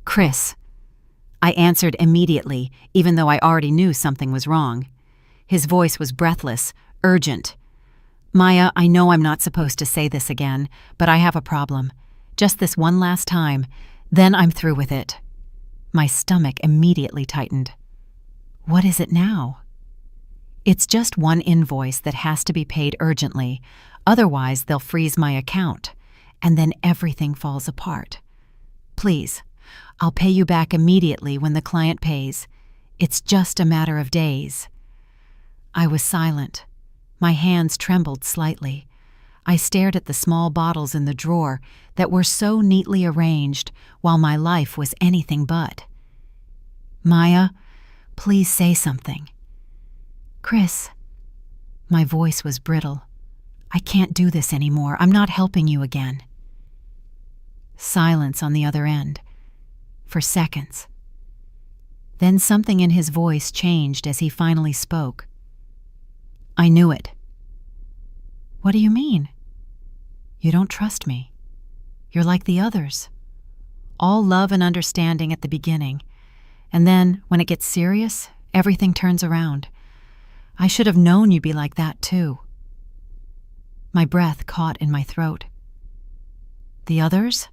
Chris. I answered immediately, even though I already knew something was wrong. His voice was breathless, urgent. Maya, I know I'm not supposed to say this again, but I have a problem. Just this one last time, then I'm through with it. My stomach immediately tightened. What is it now? It's just one invoice that has to be paid urgently, otherwise they'll freeze my account, and then everything falls apart. Please, I'll pay you back immediately when the client pays. It's just a matter of days. I was silent. My hands trembled slightly. I stared at the small bottles in the drawer that were so neatly arranged while my life was anything but. Maya, please say something. Chris. My voice was brittle. I can't do this anymore. I'm not helping you again. Silence on the other end. For seconds. Then something in his voice changed as he finally spoke. I knew it. What do you mean? You don't trust me. You're like the others. All love and understanding at the beginning, and then, when it gets serious, everything turns around. I should have known you'd be like that, too. My breath caught in my throat. The others?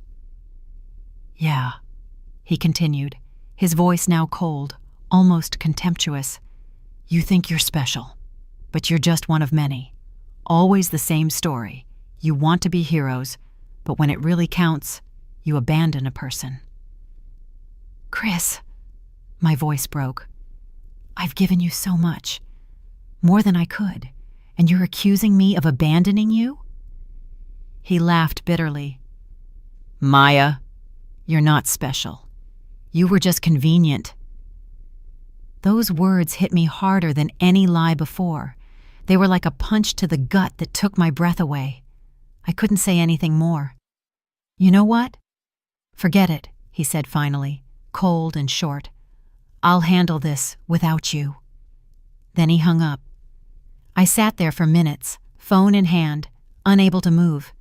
Yeah, he continued, his voice now cold, almost contemptuous. You think you're special, but you're just one of many. Always the same story. You want to be heroes, but when it really counts, you abandon a person. Chris, my voice broke. I've given you so much, more than I could, and you're accusing me of abandoning you? He laughed bitterly. Maya, you're not special. You were just convenient. Those words hit me harder than any lie before. They were like a punch to the gut that took my breath away. I couldn't say anything more. You know what? Forget it, he said finally, cold and short. I'll handle this without you. Then he hung up. I sat there for minutes, phone in hand, unable to move.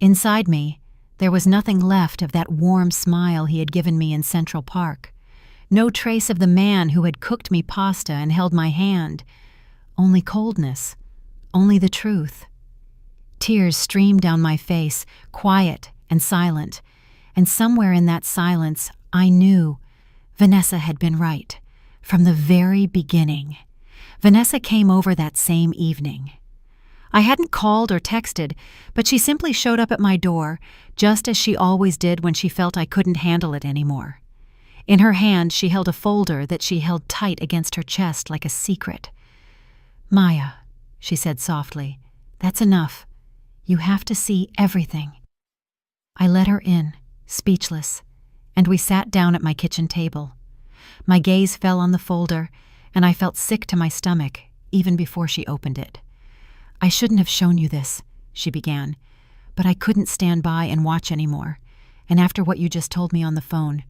Inside me, there was nothing left of that warm smile he had given me in Central Park. No trace of the man who had cooked me pasta and held my hand. Only coldness, only the truth. Tears streamed down my face, quiet and silent, and somewhere in that silence I knew Vanessa had been right, from the very beginning. Vanessa came over that same evening. I hadn't called or texted, but she simply showed up at my door, just as she always did when she felt I couldn't handle it anymore. In her hand she held a folder that she held tight against her chest like a secret. Maya, she said softly, that's enough. You have to see everything. I let her in, speechless, and we sat down at my kitchen table. My gaze fell on the folder, and I felt sick to my stomach, even before she opened it. I shouldn't have shown you this, she began, but I couldn't stand by and watch anymore, and after what you just told me on the phone,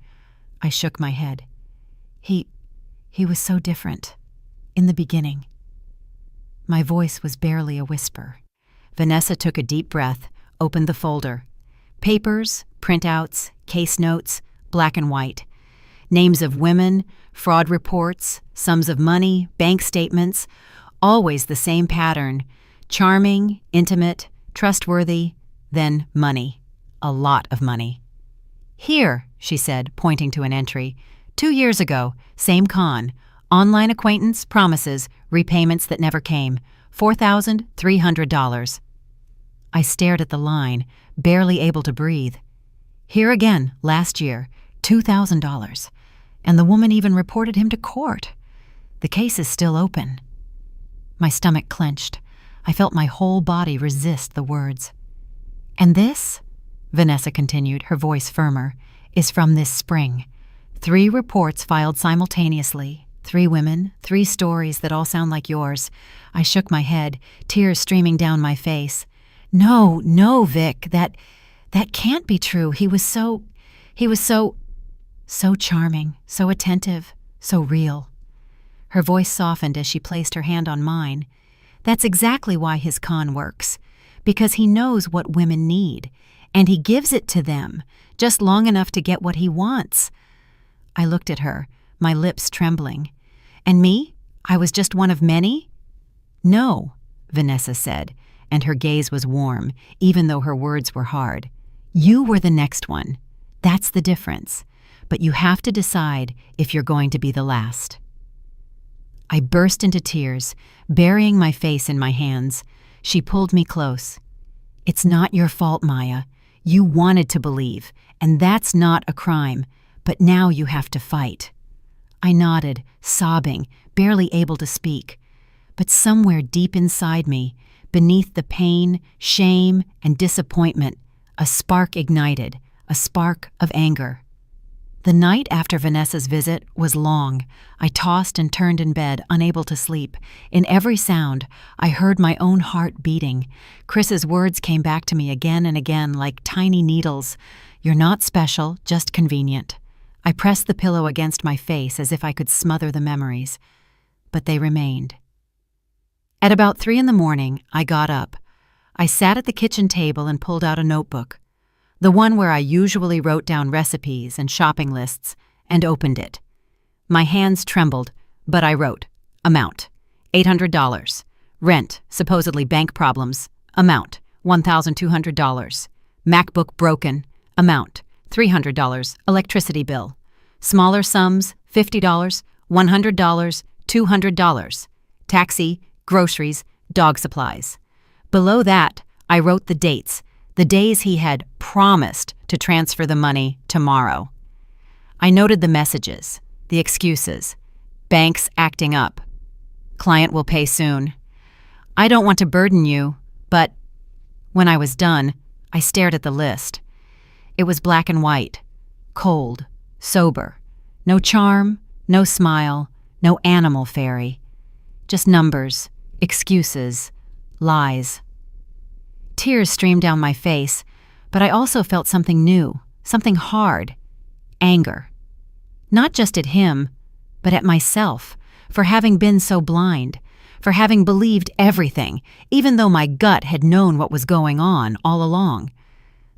I shook my head. He was so different. In the beginning. My voice was barely a whisper. Vanessa took a deep breath, opened the folder. Papers, printouts, case notes, black and white. Names of women, fraud reports, sums of money, bank statements. Always the same pattern. Charming, intimate, trustworthy, then money. A lot of money. Here, she said, pointing to an entry. 2 years ago, same con. Online acquaintance, promises, repayments that never came. $4,300. I stared at the line, barely able to breathe. Here again, last year, $2,000. And the woman even reported him to court. The case is still open. My stomach clenched. I felt my whole body resist the words. And this, Vanessa continued, her voice firmer, is from this spring. 3 reports filed simultaneously. 3 women, 3 stories that all sound like yours. I shook my head, tears streaming down my face. No, Vic, that can't be true. He was so charming, so attentive, so real. Her voice softened as she placed her hand on mine. That's exactly why his con works. Because he knows what women need, and he gives it to them, just long enough to get what he wants. I looked at her, my lips trembling. And me? I was just one of many? No, Vanessa said, and her gaze was warm, even though her words were hard. You were the next one. That's the difference. But you have to decide if you're going to be the last. I burst into tears, burying my face in my hands. She pulled me close. It's not your fault, Maya. You wanted to believe, and that's not a crime. But now you have to fight. I nodded, sobbing, barely able to speak. But somewhere deep inside me, beneath the pain, shame, and disappointment, a spark ignited, a spark of anger. The night after Vanessa's visit was long. I tossed and turned in bed, unable to sleep. In every sound, I heard my own heart beating. Chris's words came back to me again and again like tiny needles. You're not special, just convenient. I pressed the pillow against my face as if I could smother the memories. But they remained. At about 3 a.m, I got up. I sat at the kitchen table and pulled out a notebook, the one where I usually wrote down recipes and shopping lists, and opened it. My hands trembled, but I wrote, amount, $800. Rent, supposedly bank problems, amount, $1,200. MacBook broken. Amount, $300. Electricity bill. Smaller sums, $50, $100, $200. Taxi, groceries, dog supplies. Below that, I wrote the dates, the days he had promised to transfer the money tomorrow. I noted the messages, the excuses. Banks acting up. Client will pay soon. I don't want to burden you, but when I was done, I stared at the list. It was black and white, cold, sober. No charm, no smile, no animal fairy. Just numbers, excuses, lies. Tears streamed down my face, but I also felt something new, something hard. Anger. Not just at him, but at myself, for having been so blind, for having believed everything, even though my gut had known what was going on all along.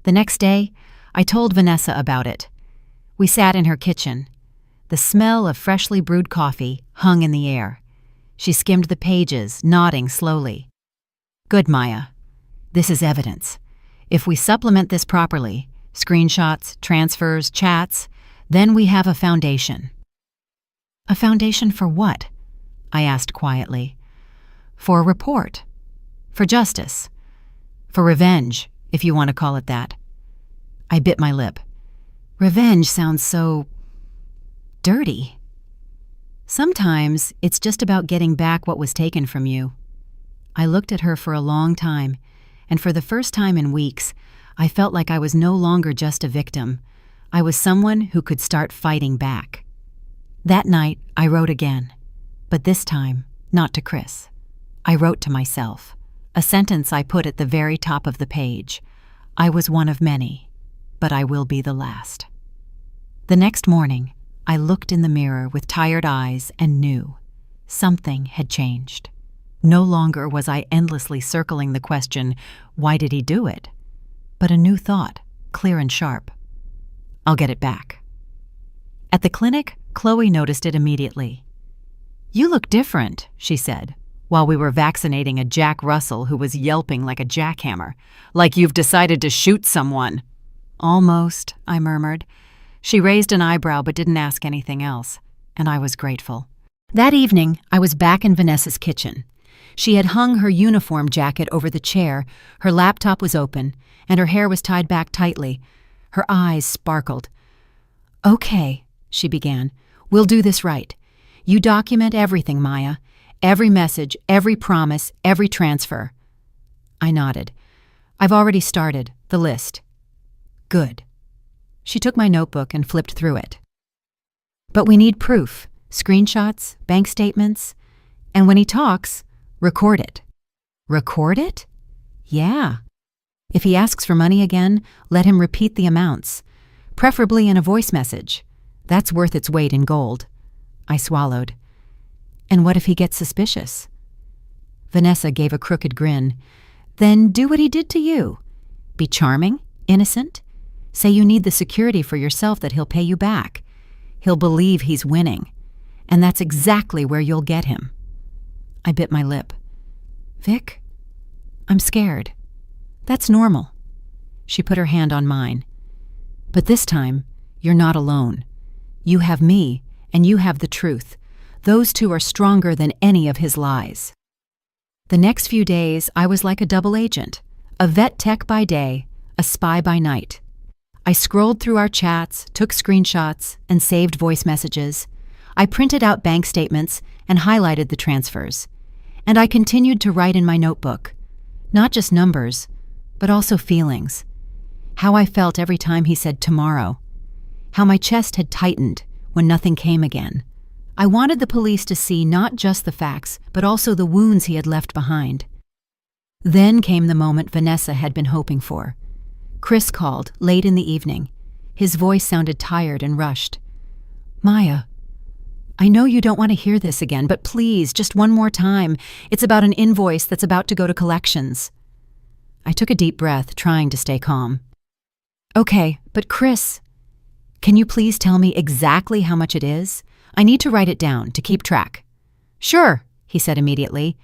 The next day, I told Vanessa about it. We sat in her kitchen. The smell of freshly brewed coffee hung in the air. She skimmed the pages, nodding slowly. Good, Maya. This is evidence. If we supplement this properly, screenshots, transfers, chats, then we have a foundation. A foundation for what? I asked quietly. For a report. For justice. For revenge, if you want to call it that. I bit my lip. Revenge sounds so dirty. Sometimes it's just about getting back what was taken from you. I looked at her for a long time, and for the first time in weeks, I felt like I was no longer just a victim. I was someone who could start fighting back. That night, I wrote again, but this time, not to Chris. I wrote to myself, a sentence I put at the very top of the page. I was one of many, but I will be the last. The next morning, I looked in the mirror with tired eyes and knew something had changed. No longer was I endlessly circling the question, why did he do it? But a new thought, clear and sharp. I'll get it back. At the clinic, Chloe noticed it immediately. You look different, she said, while we were vaccinating a Jack Russell who was yelping like a jackhammer. Like you've decided to shoot someone. Almost, I murmured. She raised an eyebrow but didn't ask anything else, and I was grateful. That evening, I was back in Vanessa's kitchen. She had hung her uniform jacket over the chair, her laptop was open, and her hair was tied back tightly. Her eyes sparkled. Okay, she began. We'll do this right. You document everything, Maya. Every message, every promise, every transfer. I nodded. I've already started, the list. Good. She took my notebook and flipped through it. But we need proof, screenshots, bank statements, and when he talks, record it. Record it? Yeah. If he asks for money again, let him repeat the amounts, preferably in a voice message. That's worth its weight in gold. I swallowed. And what if he gets suspicious? Vanessa gave a crooked grin. Then do what he did to you. Be charming, innocent. Say you need the security for yourself that he'll pay you back. He'll believe he's winning. And that's exactly where you'll get him. I bit my lip. Vic, I'm scared. That's normal. She put her hand on mine. But this time, you're not alone. You have me, and you have the truth. Those two are stronger than any of his lies. The next few days, I was like a double agent, a vet tech by day, a spy by night. I scrolled through our chats, took screenshots, and saved voice messages. I printed out bank statements and highlighted the transfers. And I continued to write in my notebook, not just numbers, but also feelings. How I felt every time he said tomorrow. How my chest had tightened when nothing came again. I wanted the police to see not just the facts, but also the wounds he had left behind. Then came the moment Vanessa had been hoping for. Chris called late in the evening. His voice sounded tired and rushed. Maya, I know you don't want to hear this again, but please, just one more time. It's about an invoice that's about to go to collections. I took a deep breath, trying to stay calm. Okay, but Chris, can you please tell me exactly how much it is? I need to write it down to keep track. Sure, he said immediately.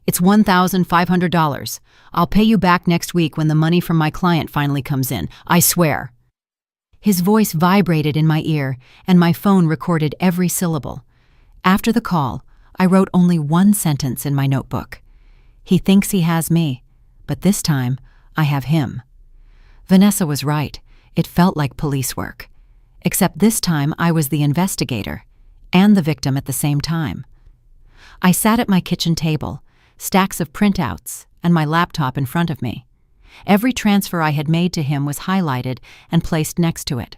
It's $1,500. I'll pay you back next week when the money from my client finally comes in. I swear." His voice vibrated in my ear, and my phone recorded every syllable. After the call, I wrote only one sentence in my notebook. "He thinks he has me, but this time, I have him." Vanessa was right. It felt like police work. Except this time I was the investigator and the victim at the same time. I sat at my kitchen table, stacks of printouts, and my laptop in front of me. Every transfer I had made to him was highlighted and placed next to it.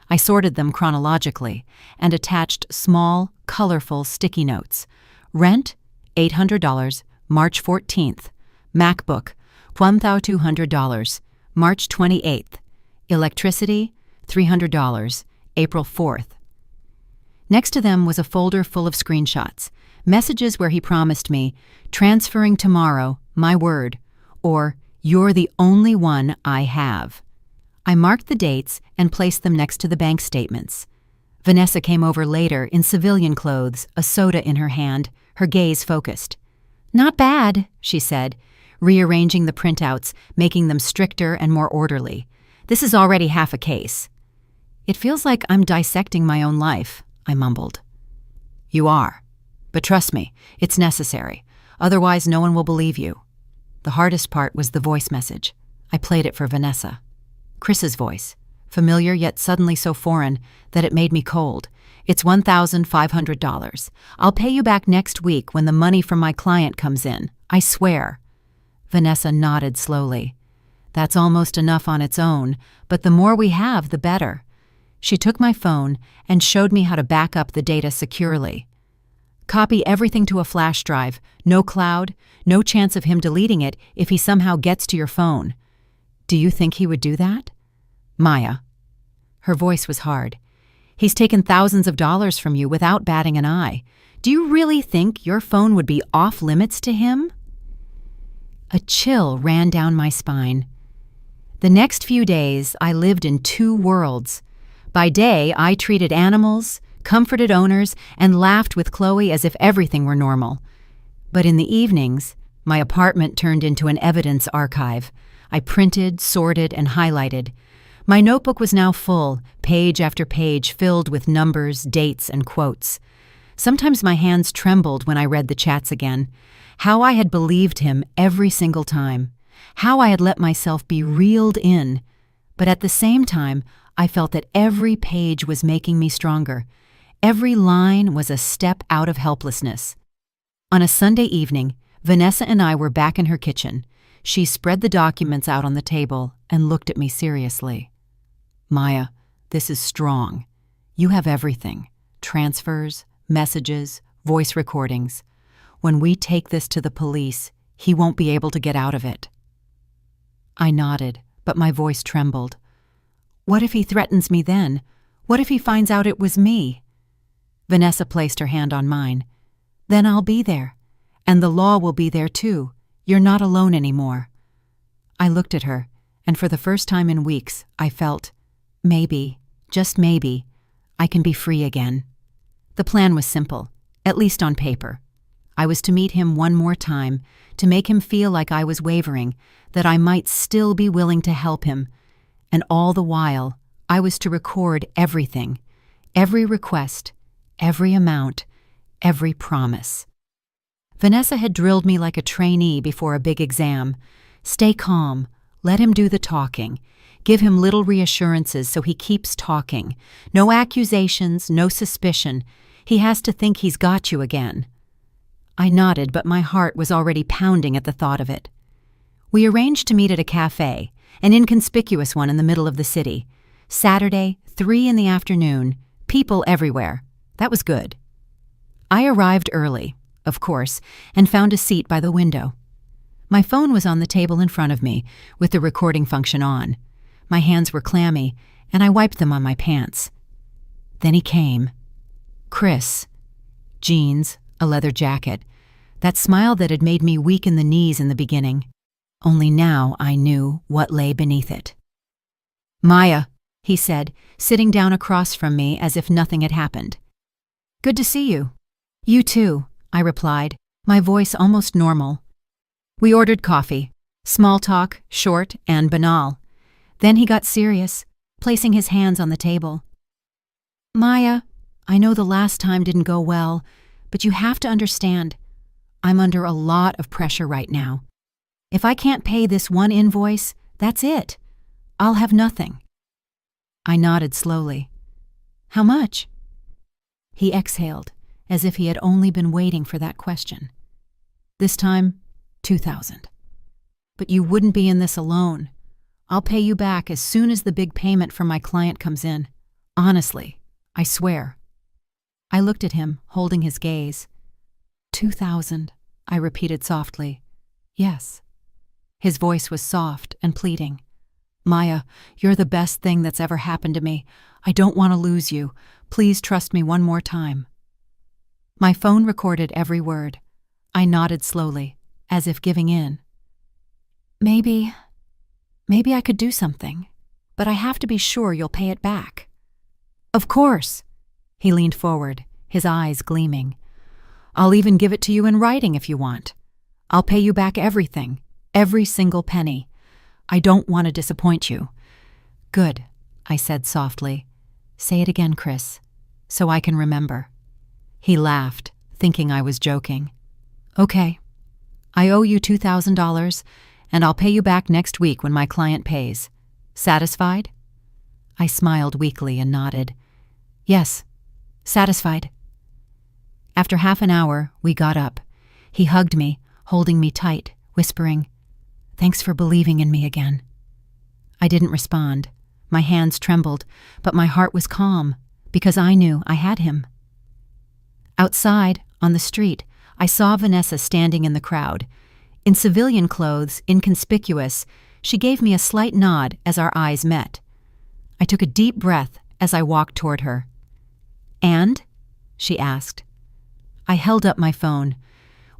I sorted them chronologically and attached small, colorful sticky notes. Rent, $800, March 14th. MacBook, $1,200, March 28th. Electricity, $300, April 4th. Next to them was a folder full of screenshots, messages where he promised me, "Transferring tomorrow, my word," or "You're the only one I have." I marked the dates and placed them next to the bank statements. Vanessa came over later in civilian clothes, a soda in her hand, her gaze focused. "Not bad," she said, rearranging the printouts, making them stricter and more orderly. "This is already half a case." "It feels like I'm dissecting my own life," I mumbled. "You are. But trust me, it's necessary. Otherwise, no one will believe you." The hardest part was the voice message. I played it for Vanessa. Chris's voice, familiar yet suddenly so foreign that it made me cold. "It's $1,500. I'll pay you back next week when the money from my client comes in. I swear." Vanessa nodded slowly. "That's almost enough on its own, but the more we have, the better." She took my phone and showed me how to back up the data securely. "Copy everything to a flash drive, no cloud, no chance of him deleting it if he somehow gets to your phone." "Do you think he would do that?" "Maya." Her voice was hard. "He's taken thousands of dollars from you without batting an eye. Do you really think your phone would be off limits to him?" A chill ran down my spine. The next few days, I lived in two worlds. By day, I treated animals, comforted owners, and laughed with Chloe as if everything were normal. But in the evenings, my apartment turned into an evidence archive. I printed, sorted, and highlighted. My notebook was now full, page after page filled with numbers, dates, and quotes. Sometimes my hands trembled when I read the chats again. How I had believed him every single time. How I had let myself be reeled in. But at the same time, I felt that every page was making me stronger. Every line was a step out of helplessness. On a Sunday evening, Vanessa and I were back in her kitchen. She spread the documents out on the table and looked at me seriously. "Maya, this is strong. You have everything. Transfers, messages, voice recordings. When we take this to the police, he won't be able to get out of it." I nodded, but my voice trembled. "What if he threatens me then? What if he finds out it was me?" Vanessa placed her hand on mine. "Then I'll be there. And the law will be there too. You're not alone anymore." I looked at her, and for the first time in weeks, I felt, maybe, just maybe, I can be free again. The plan was simple, at least on paper. I was to meet him one more time, to make him feel like I was wavering, that I might still be willing to help him. And all the while, I was to record everything, every request, every amount, every promise. Vanessa had drilled me like a trainee before a big exam. Stay calm, let him do the talking. Give him little reassurances so he keeps talking. No accusations, no suspicion. He has to think he's got you again. I nodded, but my heart was already pounding at the thought of it. We arranged to meet at a cafe, an inconspicuous one in the middle of the city. Saturday, 3 in the afternoon, people everywhere. That was good. I arrived early, of course, and found a seat by the window. My phone was on the table in front of me, with the recording function on. My hands were clammy, and I wiped them on my pants. Then he came. Chris. Jeans, a leather jacket. That smile that had made me weak in the knees in the beginning. Only now I knew what lay beneath it. "Maya," he said, sitting down across from me as if nothing had happened. "Good to see you." "You too," I replied, my voice almost normal. We ordered coffee. Small talk, short and banal. Then he got serious, placing his hands on the table. Maya, I know the last time didn't go well, but you have to understand, I'm under a lot of pressure right now. If I can't pay this one invoice, that's it. I'll have nothing. I nodded slowly. How much? He exhaled, as if he had only been waiting for that question. This time, 2,000. But you wouldn't be in this alone. I'll pay you back as soon as the big payment from my client comes in. Honestly, I swear. I looked at him, holding his gaze. 2,000, I repeated softly. Yes. His voice was soft and pleading. Maya, you're the best thing that's ever happened to me. I don't want to lose you. Please trust me one more time. My phone recorded every word. I nodded slowly, as if giving in. Maybe I could do something, but I have to be sure you'll pay it back. Of course. He leaned forward, his eyes gleaming. I'll even give it to you in writing if you want. I'll pay you back everything, every single penny. I don't want to disappoint you. Good, I said softly. Say it again, Chris, so I can remember. He laughed, thinking I was joking. Okay, I owe you $2,000, and I'll pay you back next week when my client pays. Satisfied? I smiled weakly and nodded. Yes, satisfied. After half an hour, we got up. He hugged me, holding me tight, whispering, Thanks for believing in me again. I didn't respond. My hands trembled, but my heart was calm, because I knew I had him. Outside, on the street, I saw Vanessa standing in the crowd. In civilian clothes, inconspicuous, she gave me a slight nod as our eyes met. I took a deep breath as I walked toward her. And? She asked. I held up my phone.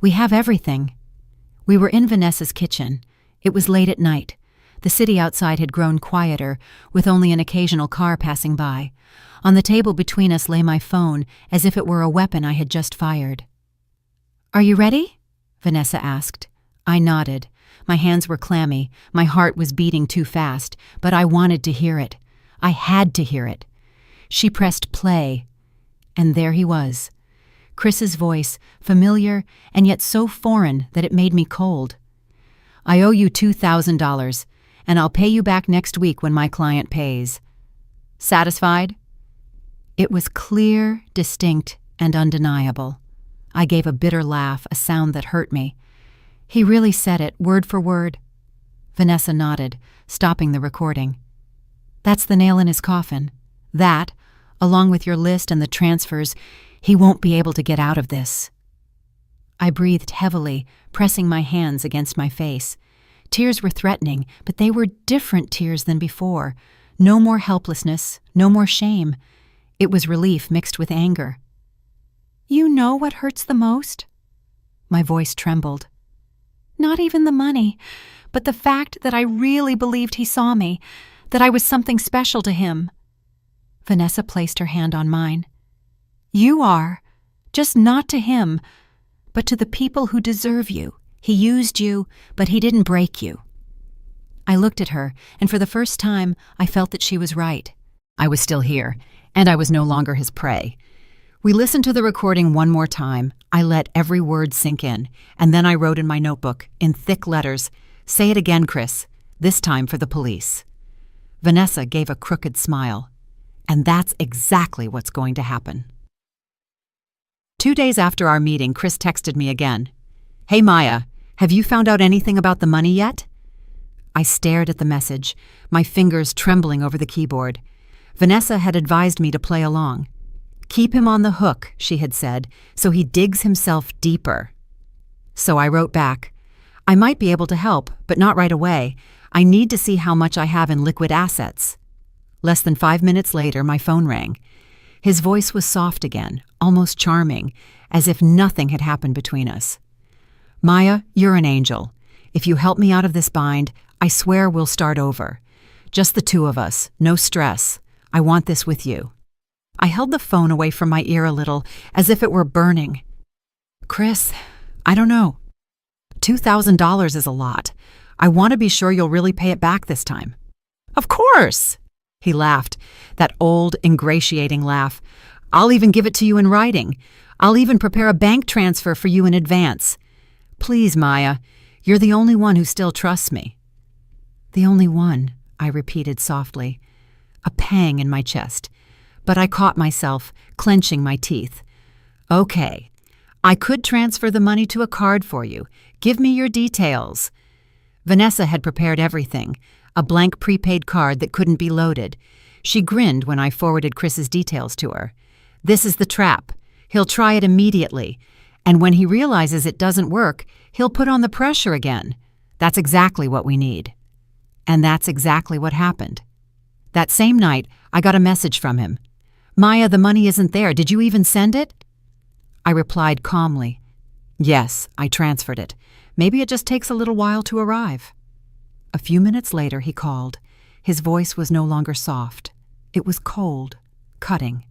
We have everything. We were in Vanessa's kitchen. It was late at night. The city outside had grown quieter, with only an occasional car passing by. On the table between us lay my phone, as if it were a weapon I had just fired. Are you ready? Vanessa asked. I nodded. My hands were clammy. My heart was beating too fast, but I wanted to hear it. I had to hear it. She pressed play, and there he was. Chris's voice, familiar and yet so foreign that it made me cold. I owe you $2,000, and I'll pay you back next week when my client pays. Satisfied? It was clear, distinct, and undeniable. I gave a bitter laugh, a sound that hurt me. He really said it, word for word. Vanessa nodded, stopping the recording. That's the nail in his coffin. That, along with your list and the transfers, he won't be able to get out of this. I breathed heavily, pressing my hands against my face. Tears were threatening, but they were different tears than before. No more helplessness, no more shame. It was relief mixed with anger. You know what hurts the most? My voice trembled. Not even the money, but the fact that I really believed he saw me, that I was something special to him. Vanessa placed her hand on mine. You are, just not to him, but to the people who deserve you. He used you, but he didn't break you. I looked at her, and for the first time, I felt that she was right. I was still here, and I was no longer his prey. We listened to the recording one more time. I let every word sink in, and then I wrote in my notebook, in thick letters, Say it again, Chris, this time for the police. Vanessa gave a crooked smile. And that's exactly what's going to happen. 2 days after our meeting, Chris texted me again. Hey Maya, have you found out anything about the money yet? I stared at the message, my fingers trembling over the keyboard. Vanessa had advised me to play along. Keep him on the hook, she had said, so he digs himself deeper. So I wrote back, I might be able to help, but not right away. I need to see how much I have in liquid assets. Less than 5 minutes later, my phone rang. His voice was soft again, almost charming, as if nothing had happened between us. Maya, you're an angel. If you help me out of this bind, I swear we'll start over. Just the two of us, no stress. I want this with you. I held the phone away from my ear a little, as if it were burning. Chris, I don't know. $2,000 is a lot. I want to be sure you'll really pay it back this time." "Of course!" He laughed, that old, ingratiating laugh. "I'll even give it to you in writing. I'll even prepare a bank transfer for you in advance. Please, Maya, you're the only one who still trusts me." "The only one," I repeated softly, a pang in my chest. But I caught myself, clenching my teeth. "Okay, I could transfer the money to a card for you. Give me your details." Vanessa had prepared everything, a blank prepaid card that couldn't be loaded. She grinned when I forwarded Chris's details to her. "This is the trap. He'll try it immediately, and when he realizes it doesn't work, he'll put on the pressure again. That's exactly what we need." And that's exactly what happened. That same night, I got a message from him. "Maya, the money isn't there. Did you even send it?" I replied calmly, "Yes, I transferred it. Maybe it just takes a little while to arrive." A few minutes later, he called. His voice was no longer soft. It was cold, cutting.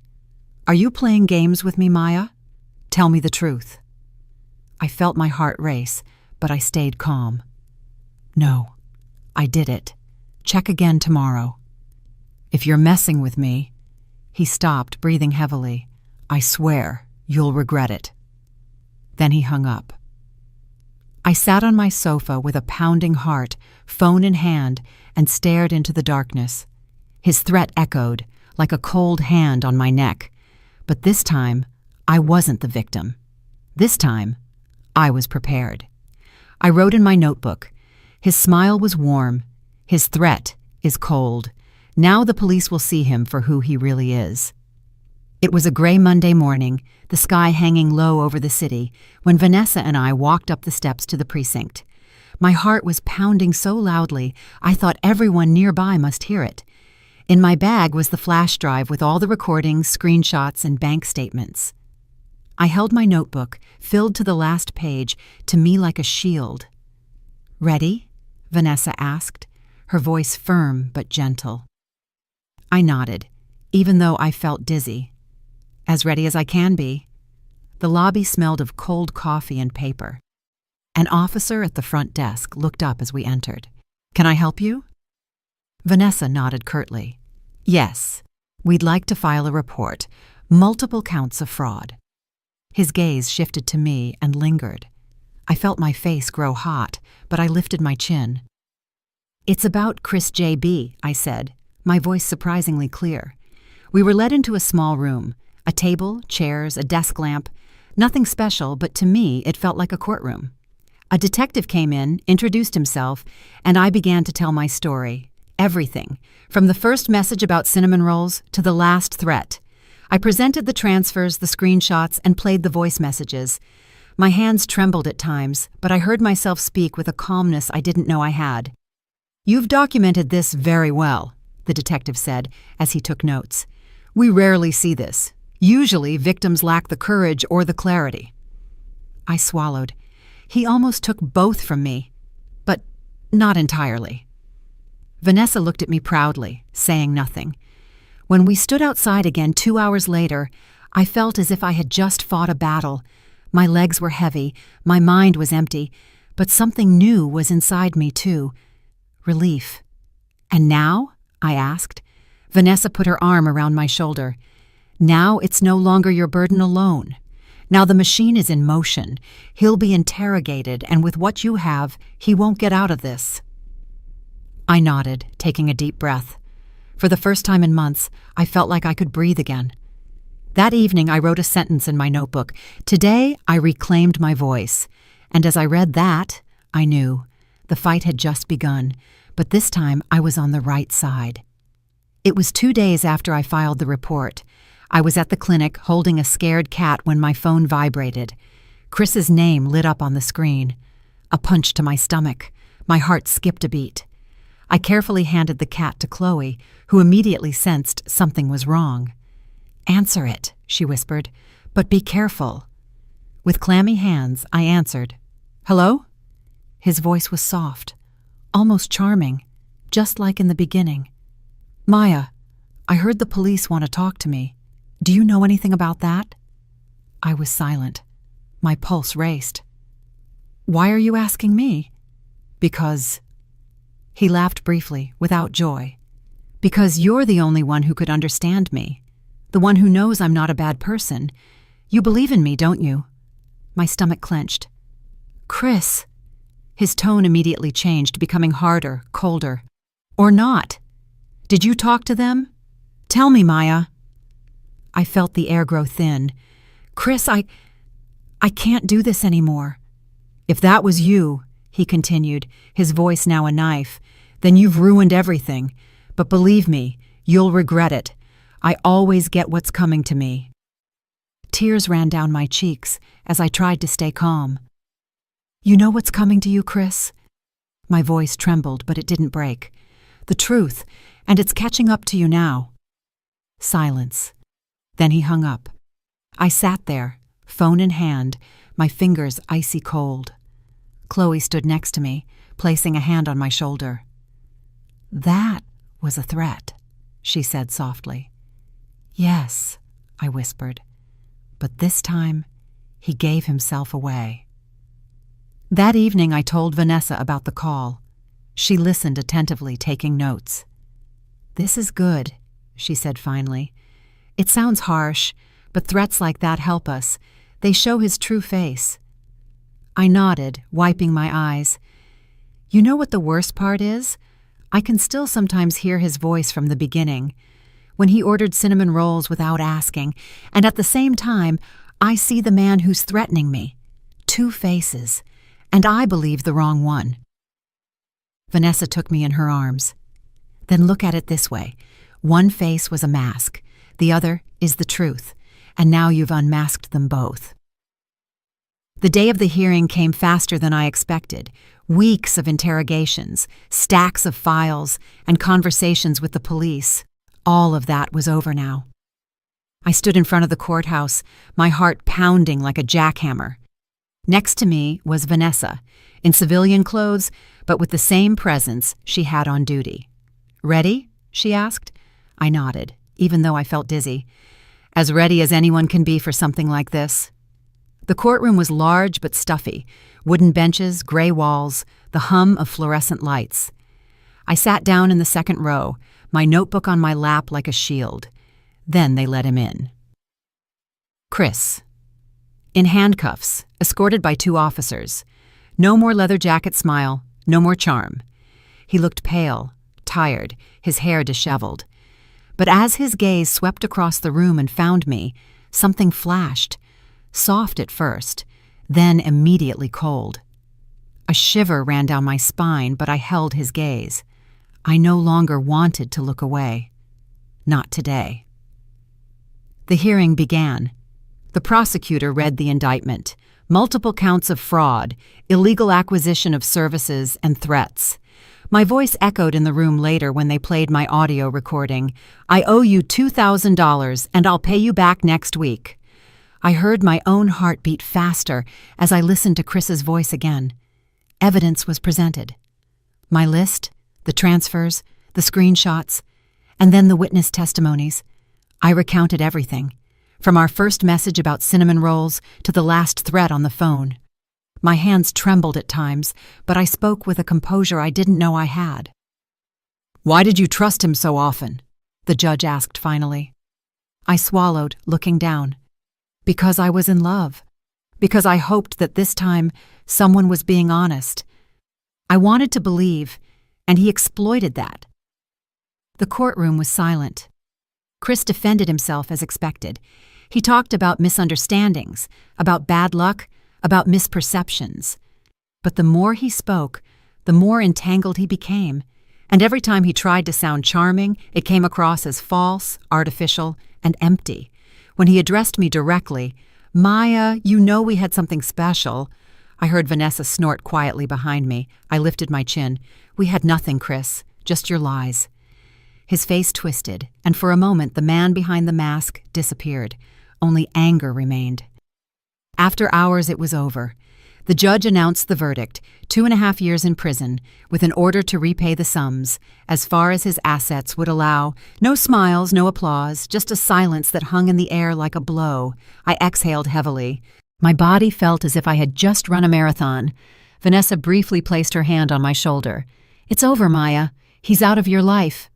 "Are you playing games with me, Maya? Tell me the truth." I felt my heart race, but I stayed calm. "No, I did it. Check again tomorrow." "If you're messing with me—" He stopped, breathing heavily. "I swear you'll regret it." Then he hung up. I sat on my sofa with a pounding heart, phone in hand, and stared into the darkness. His threat echoed, like a cold hand on my neck. But this time, I wasn't the victim. This time, I was prepared. I wrote in my notebook, "His smile was warm. His threat is cold. Now the police will see him for who he really is." It was a gray Monday morning, the sky hanging low over the city, when Vanessa and I walked up the steps to the precinct. My heart was pounding so loudly, I thought everyone nearby must hear it. In my bag was the flash drive with all the recordings, screenshots, and bank statements. I held my notebook, filled to the last page, to me like a shield. "Ready?" Vanessa asked, her voice firm but gentle. I nodded, even though I felt dizzy. "As ready as I can be." The lobby smelled of cold coffee and paper. An officer at the front desk looked up as we entered. "Can I help you?" Vanessa nodded curtly. "Yes, we'd like to file a report. Multiple counts of fraud." His gaze shifted to me and lingered. I felt my face grow hot, but I lifted my chin. "It's about Chris J.B.," I said, my voice surprisingly clear. We were led into a small room. A table, chairs, a desk lamp. Nothing special, but to me it felt like a courtroom. A detective came in, introduced himself, and I began to tell my story. Everything, from the first message about cinnamon rolls to the last threat. I presented the transfers, the screenshots, and played the voice messages. My hands trembled at times, but I heard myself speak with a calmness I didn't know I had. "You've documented this very well," the detective said as he took notes. "We rarely see this. Usually, victims lack the courage or the clarity." I swallowed. He almost took both from me, but not entirely. Vanessa looked at me proudly, saying nothing. When we stood outside again 2 hours later, I felt as if I had just fought a battle. My legs were heavy, my mind was empty, but something new was inside me too. Relief. "And now?" I asked. Vanessa put her arm around my shoulder. "Now it's no longer your burden alone. Now the machine is in motion. He'll be interrogated, and with what you have, he won't get out of this." I nodded, taking a deep breath. For the first time in months, I felt like I could breathe again. That evening, I wrote a sentence in my notebook. "Today, I reclaimed my voice." And as I read that, I knew the fight had just begun, but this time I was on the right side. It was 2 days after I filed the report. I was at the clinic holding a scared cat when my phone vibrated. Chris's name lit up on the screen. A punch to my stomach. My heart skipped a beat. I carefully handed the cat to Chloe, who immediately sensed something was wrong. "Answer it," she whispered, "but be careful." With clammy hands, I answered. "Hello?" His voice was soft, almost charming, just like in the beginning. "Maya, I heard the police want to talk to me. Do you know anything about that?" I was silent. My pulse raced. Why are you asking me? Because... He laughed briefly, without joy. Because you're the only one who could understand me. The one who knows I'm not a bad person. You believe in me, don't you? My stomach clenched. Chris. His tone immediately changed, becoming harder, colder. Or not. Did you talk to them? Tell me, Maya. I felt the air grow thin. Chris, I can't do this anymore. If that was you, he continued, his voice now a knife, then you've ruined everything. But believe me, you'll regret it. I always get what's coming to me. Tears ran down my cheeks as I tried to stay calm. You know what's coming to you, Chris? My voice trembled, but it didn't break. The truth, and it's catching up to you now. Silence. Then he hung up. I sat there, phone in hand, my fingers icy cold. Chloe stood next to me, placing a hand on my shoulder. That was a threat, she said softly. Yes, I whispered. But this time, he gave himself away. That evening I told Vanessa about the call. She listened attentively, taking notes. This is good, she said finally. It sounds harsh, but threats like that help us. They show his true face. I nodded, wiping my eyes. You know what the worst part is? I can still sometimes hear his voice from the beginning, when he ordered cinnamon rolls without asking, and at the same time, I see the man who's threatening me. 2 faces, and I believe the wrong one. Vanessa took me in her arms. Then look at it this way. One face was a mask, the other is the truth, and now you've unmasked them both. The day of the hearing came faster than I expected. Weeks of interrogations, stacks of files, and conversations with the police. All of that was over now. I stood in front of the courthouse, my heart pounding like a jackhammer. Next to me was Vanessa, in civilian clothes, but with the same presence she had on duty. Ready? She asked. I nodded, even though I felt dizzy. As ready as anyone can be for something like this. The courtroom was large but stuffy, wooden benches, gray walls, the hum of fluorescent lights. I sat down in the second row, my notebook on my lap like a shield. Then they let him in. Chris. In handcuffs, escorted by 2 officers. No more leather jacket smile, no more charm. He looked pale, tired, his hair disheveled. But as his gaze swept across the room and found me, something flashed. Soft at first, then immediately cold. A shiver ran down my spine, but I held his gaze. I no longer wanted to look away. Not today. The hearing began. The prosecutor read the indictment. Multiple counts of fraud, illegal acquisition of services, and threats. My voice echoed in the room later when they played my audio recording. I owe you $2,000 and I'll pay you back next week. I heard my own heart beat faster as I listened to Chris's voice again. Evidence was presented. My list, the transfers, the screenshots, and then the witness testimonies. I recounted everything, from our first message about cinnamon rolls to the last threat on the phone. My hands trembled at times, but I spoke with a composure I didn't know I had. Why did you trust him so often? The judge asked finally. I swallowed, looking down. Because I was in love. Because I hoped that this time someone was being honest. I wanted to believe, and he exploited that. The courtroom was silent. Chris defended himself as expected. He talked about misunderstandings, about bad luck, about misperceptions. But the more he spoke, the more entangled he became, and every time he tried to sound charming, it came across as false, artificial, and empty. When he addressed me directly, "Maya, you know we had something special." I heard Vanessa snort quietly behind me. I lifted my chin. "We had nothing, Chris, just your lies." His face twisted, and for a moment the man behind the mask disappeared. Only anger remained. After hours it was over. The judge announced the verdict, 2.5 years in prison, with an order to repay the sums, as far as his assets would allow. No smiles, no applause, just a silence that hung in the air like a blow. I exhaled heavily. My body felt as if I had just run a marathon. Vanessa briefly placed her hand on my shoulder. "It's over, Maya. He's out of your life."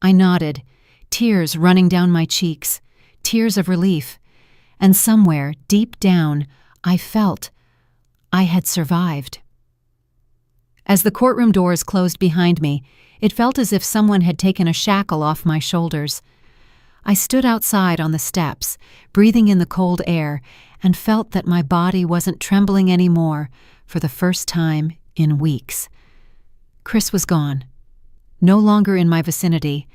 I nodded, tears running down my cheeks, tears of relief. And somewhere, deep down, I felt I had survived. As the courtroom doors closed behind me, it felt as if someone had taken a shackle off my shoulders. I stood outside on the steps, breathing in the cold air, and felt that my body wasn't trembling anymore for the first time in weeks. Chris was gone. No longer in my vicinity.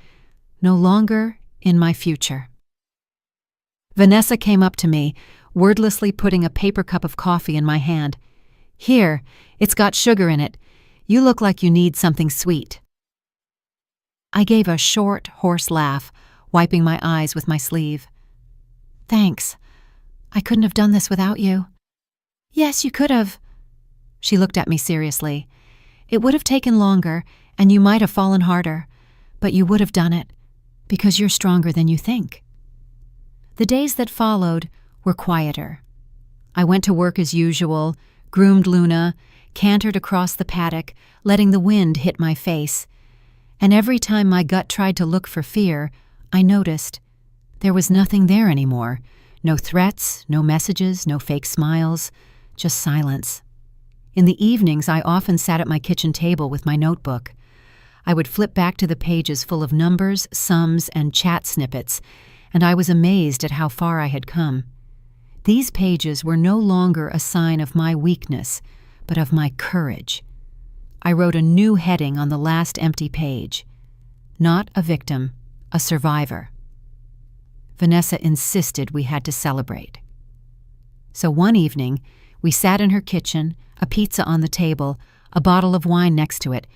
No longer in my future. Vanessa came up to me, wordlessly putting a paper cup of coffee in my hand. "Here, it's got sugar in it. You look like you need something sweet." I gave a short, hoarse laugh, wiping my eyes with my sleeve. "Thanks. I couldn't have done this without you." "Yes, you could have." She looked at me seriously. "It would have taken longer, and you might have fallen harder, but you would have done it, because you're stronger than you think." The days that followed were quieter. I went to work as usual, groomed Luna, cantered across the paddock, letting the wind hit my face. And every time my gut tried to look for fear, I noticed there was nothing there anymore. No threats, no messages, no fake smiles, just silence. In the evenings, I often sat at my kitchen table with my notebook. I would flip back to the pages full of numbers, sums, and chat snippets, and I was amazed at how far I had come. These pages were no longer a sign of my weakness, but of my courage. I wrote a new heading on the last empty page. Not a victim, a survivor. Vanessa insisted we had to celebrate. So one evening, we sat in her kitchen, a pizza on the table, a bottle of wine next to it.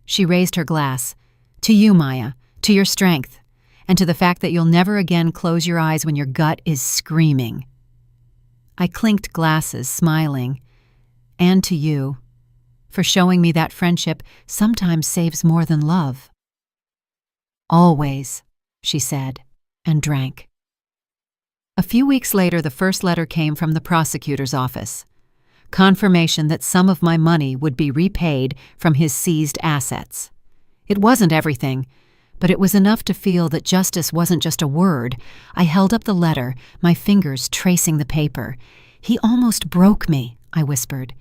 She raised her glass. "To you, Maya, to your strength, and to the fact that you'll never again close your eyes when your gut is screaming." I clinked glasses, smiling. "And to you, for showing me that friendship sometimes saves more than love." "Always," she said, and drank. A few weeks later, the first letter came from the prosecutor's office. Confirmation that some of my money would be repaid from his seized assets. It wasn't everything, but it was enough to feel that justice wasn't just a word. I held up the letter, my fingers tracing the paper. "He almost broke me," I whispered.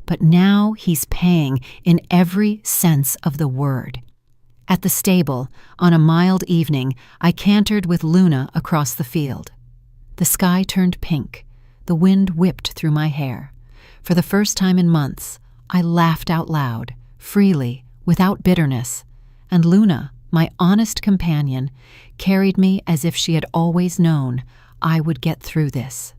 "But now he's paying in every sense of the word." At the stable, on a mild evening, I cantered with Luna across the field. The sky turned pink. The wind whipped through my hair. For the first time in months, I laughed out loud, freely, without bitterness, and Luna, my honest companion, carried me as if she had always known I would get through this.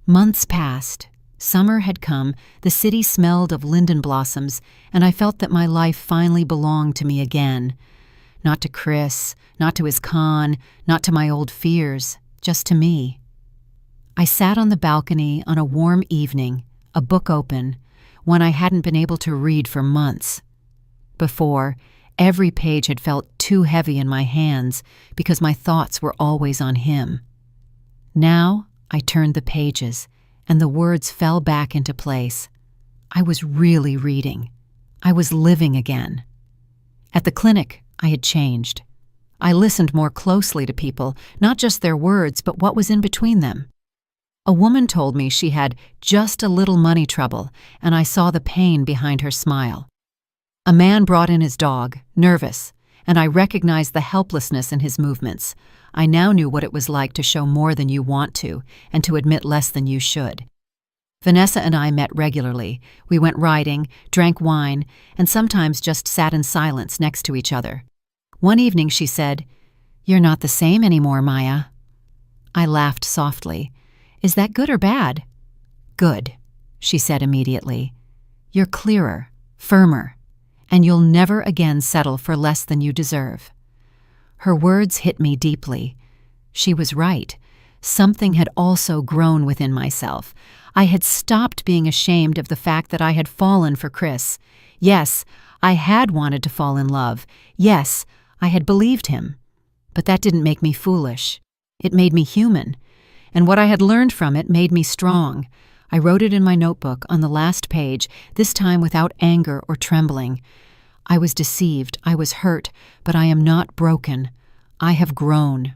Months passed. Summer had come, the city smelled of linden blossoms, and I felt that my life finally belonged to me again. Not to Chris, not to his con, not to my old fears, just to me. I sat on the balcony on a warm evening, a book open, one I hadn't been able to read for months. Before, every page had felt too heavy in my hands because my thoughts were always on him. Now I turned the pages, and the words fell back into place. I was really reading. I was living again. At the clinic, I had changed. I listened more closely to people, not just their words, but what was in between them. A woman told me she had just a little money trouble, and I saw the pain behind her smile. A man brought in his dog, nervous, and I recognized the helplessness in his movements. I now knew what it was like to show more than you want to, and to admit less than you should. Vanessa and I met regularly. We went riding, drank wine, and sometimes just sat in silence next to each other. One evening she said, "You're not the same anymore, Maya." I laughed softly. "Is that good or bad?" "Good," she said immediately. "You're clearer, firmer, and you'll never again settle for less than you deserve." Her words hit me deeply. She was right. Something had also grown within myself. I had stopped being ashamed of the fact that I had fallen for Chris. Yes, I had wanted to fall in love. Yes, I had believed him. But that didn't make me foolish. It made me human. and what I had learned from it made me strong. I wrote it in my notebook on the last page, this time without anger or trembling. I was deceived, I was hurt, but I am not broken. I have grown.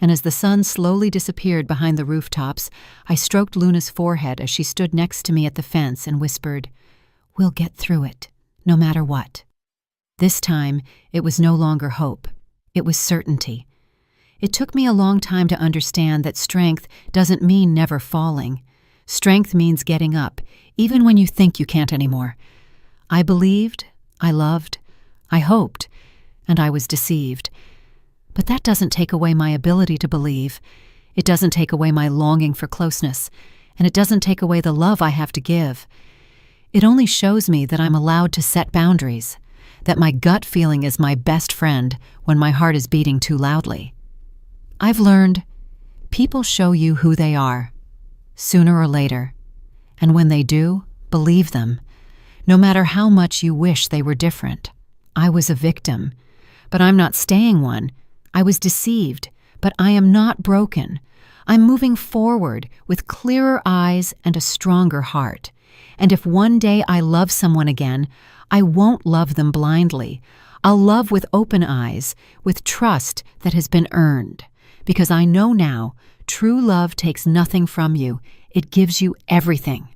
And as the sun slowly disappeared behind the rooftops, I stroked Luna's forehead as she stood next to me at the fence and whispered, "We'll get through it, no matter what." This time, it was no longer hope. It was certainty. It took me a long time to understand that strength doesn't mean never falling. Strength means getting up, even when you think you can't anymore. I believed, I loved, I hoped, and I was deceived. But that doesn't take away my ability to believe. It doesn't take away my longing for closeness, and it doesn't take away the love I have to give. It only shows me that I'm allowed to set boundaries, that my gut feeling is my best friend when my heart is beating too loudly. I've learned people show you who they are, sooner or later, and when they do, believe them, no matter how much you wish they were different. I was a victim, but I'm not staying one. I was deceived, but I am not broken. I'm moving forward with clearer eyes and a stronger heart. And if one day I love someone again, I won't love them blindly. I'll love with open eyes, with trust that has been earned. Because I know now, true love takes nothing from you. It gives you everything.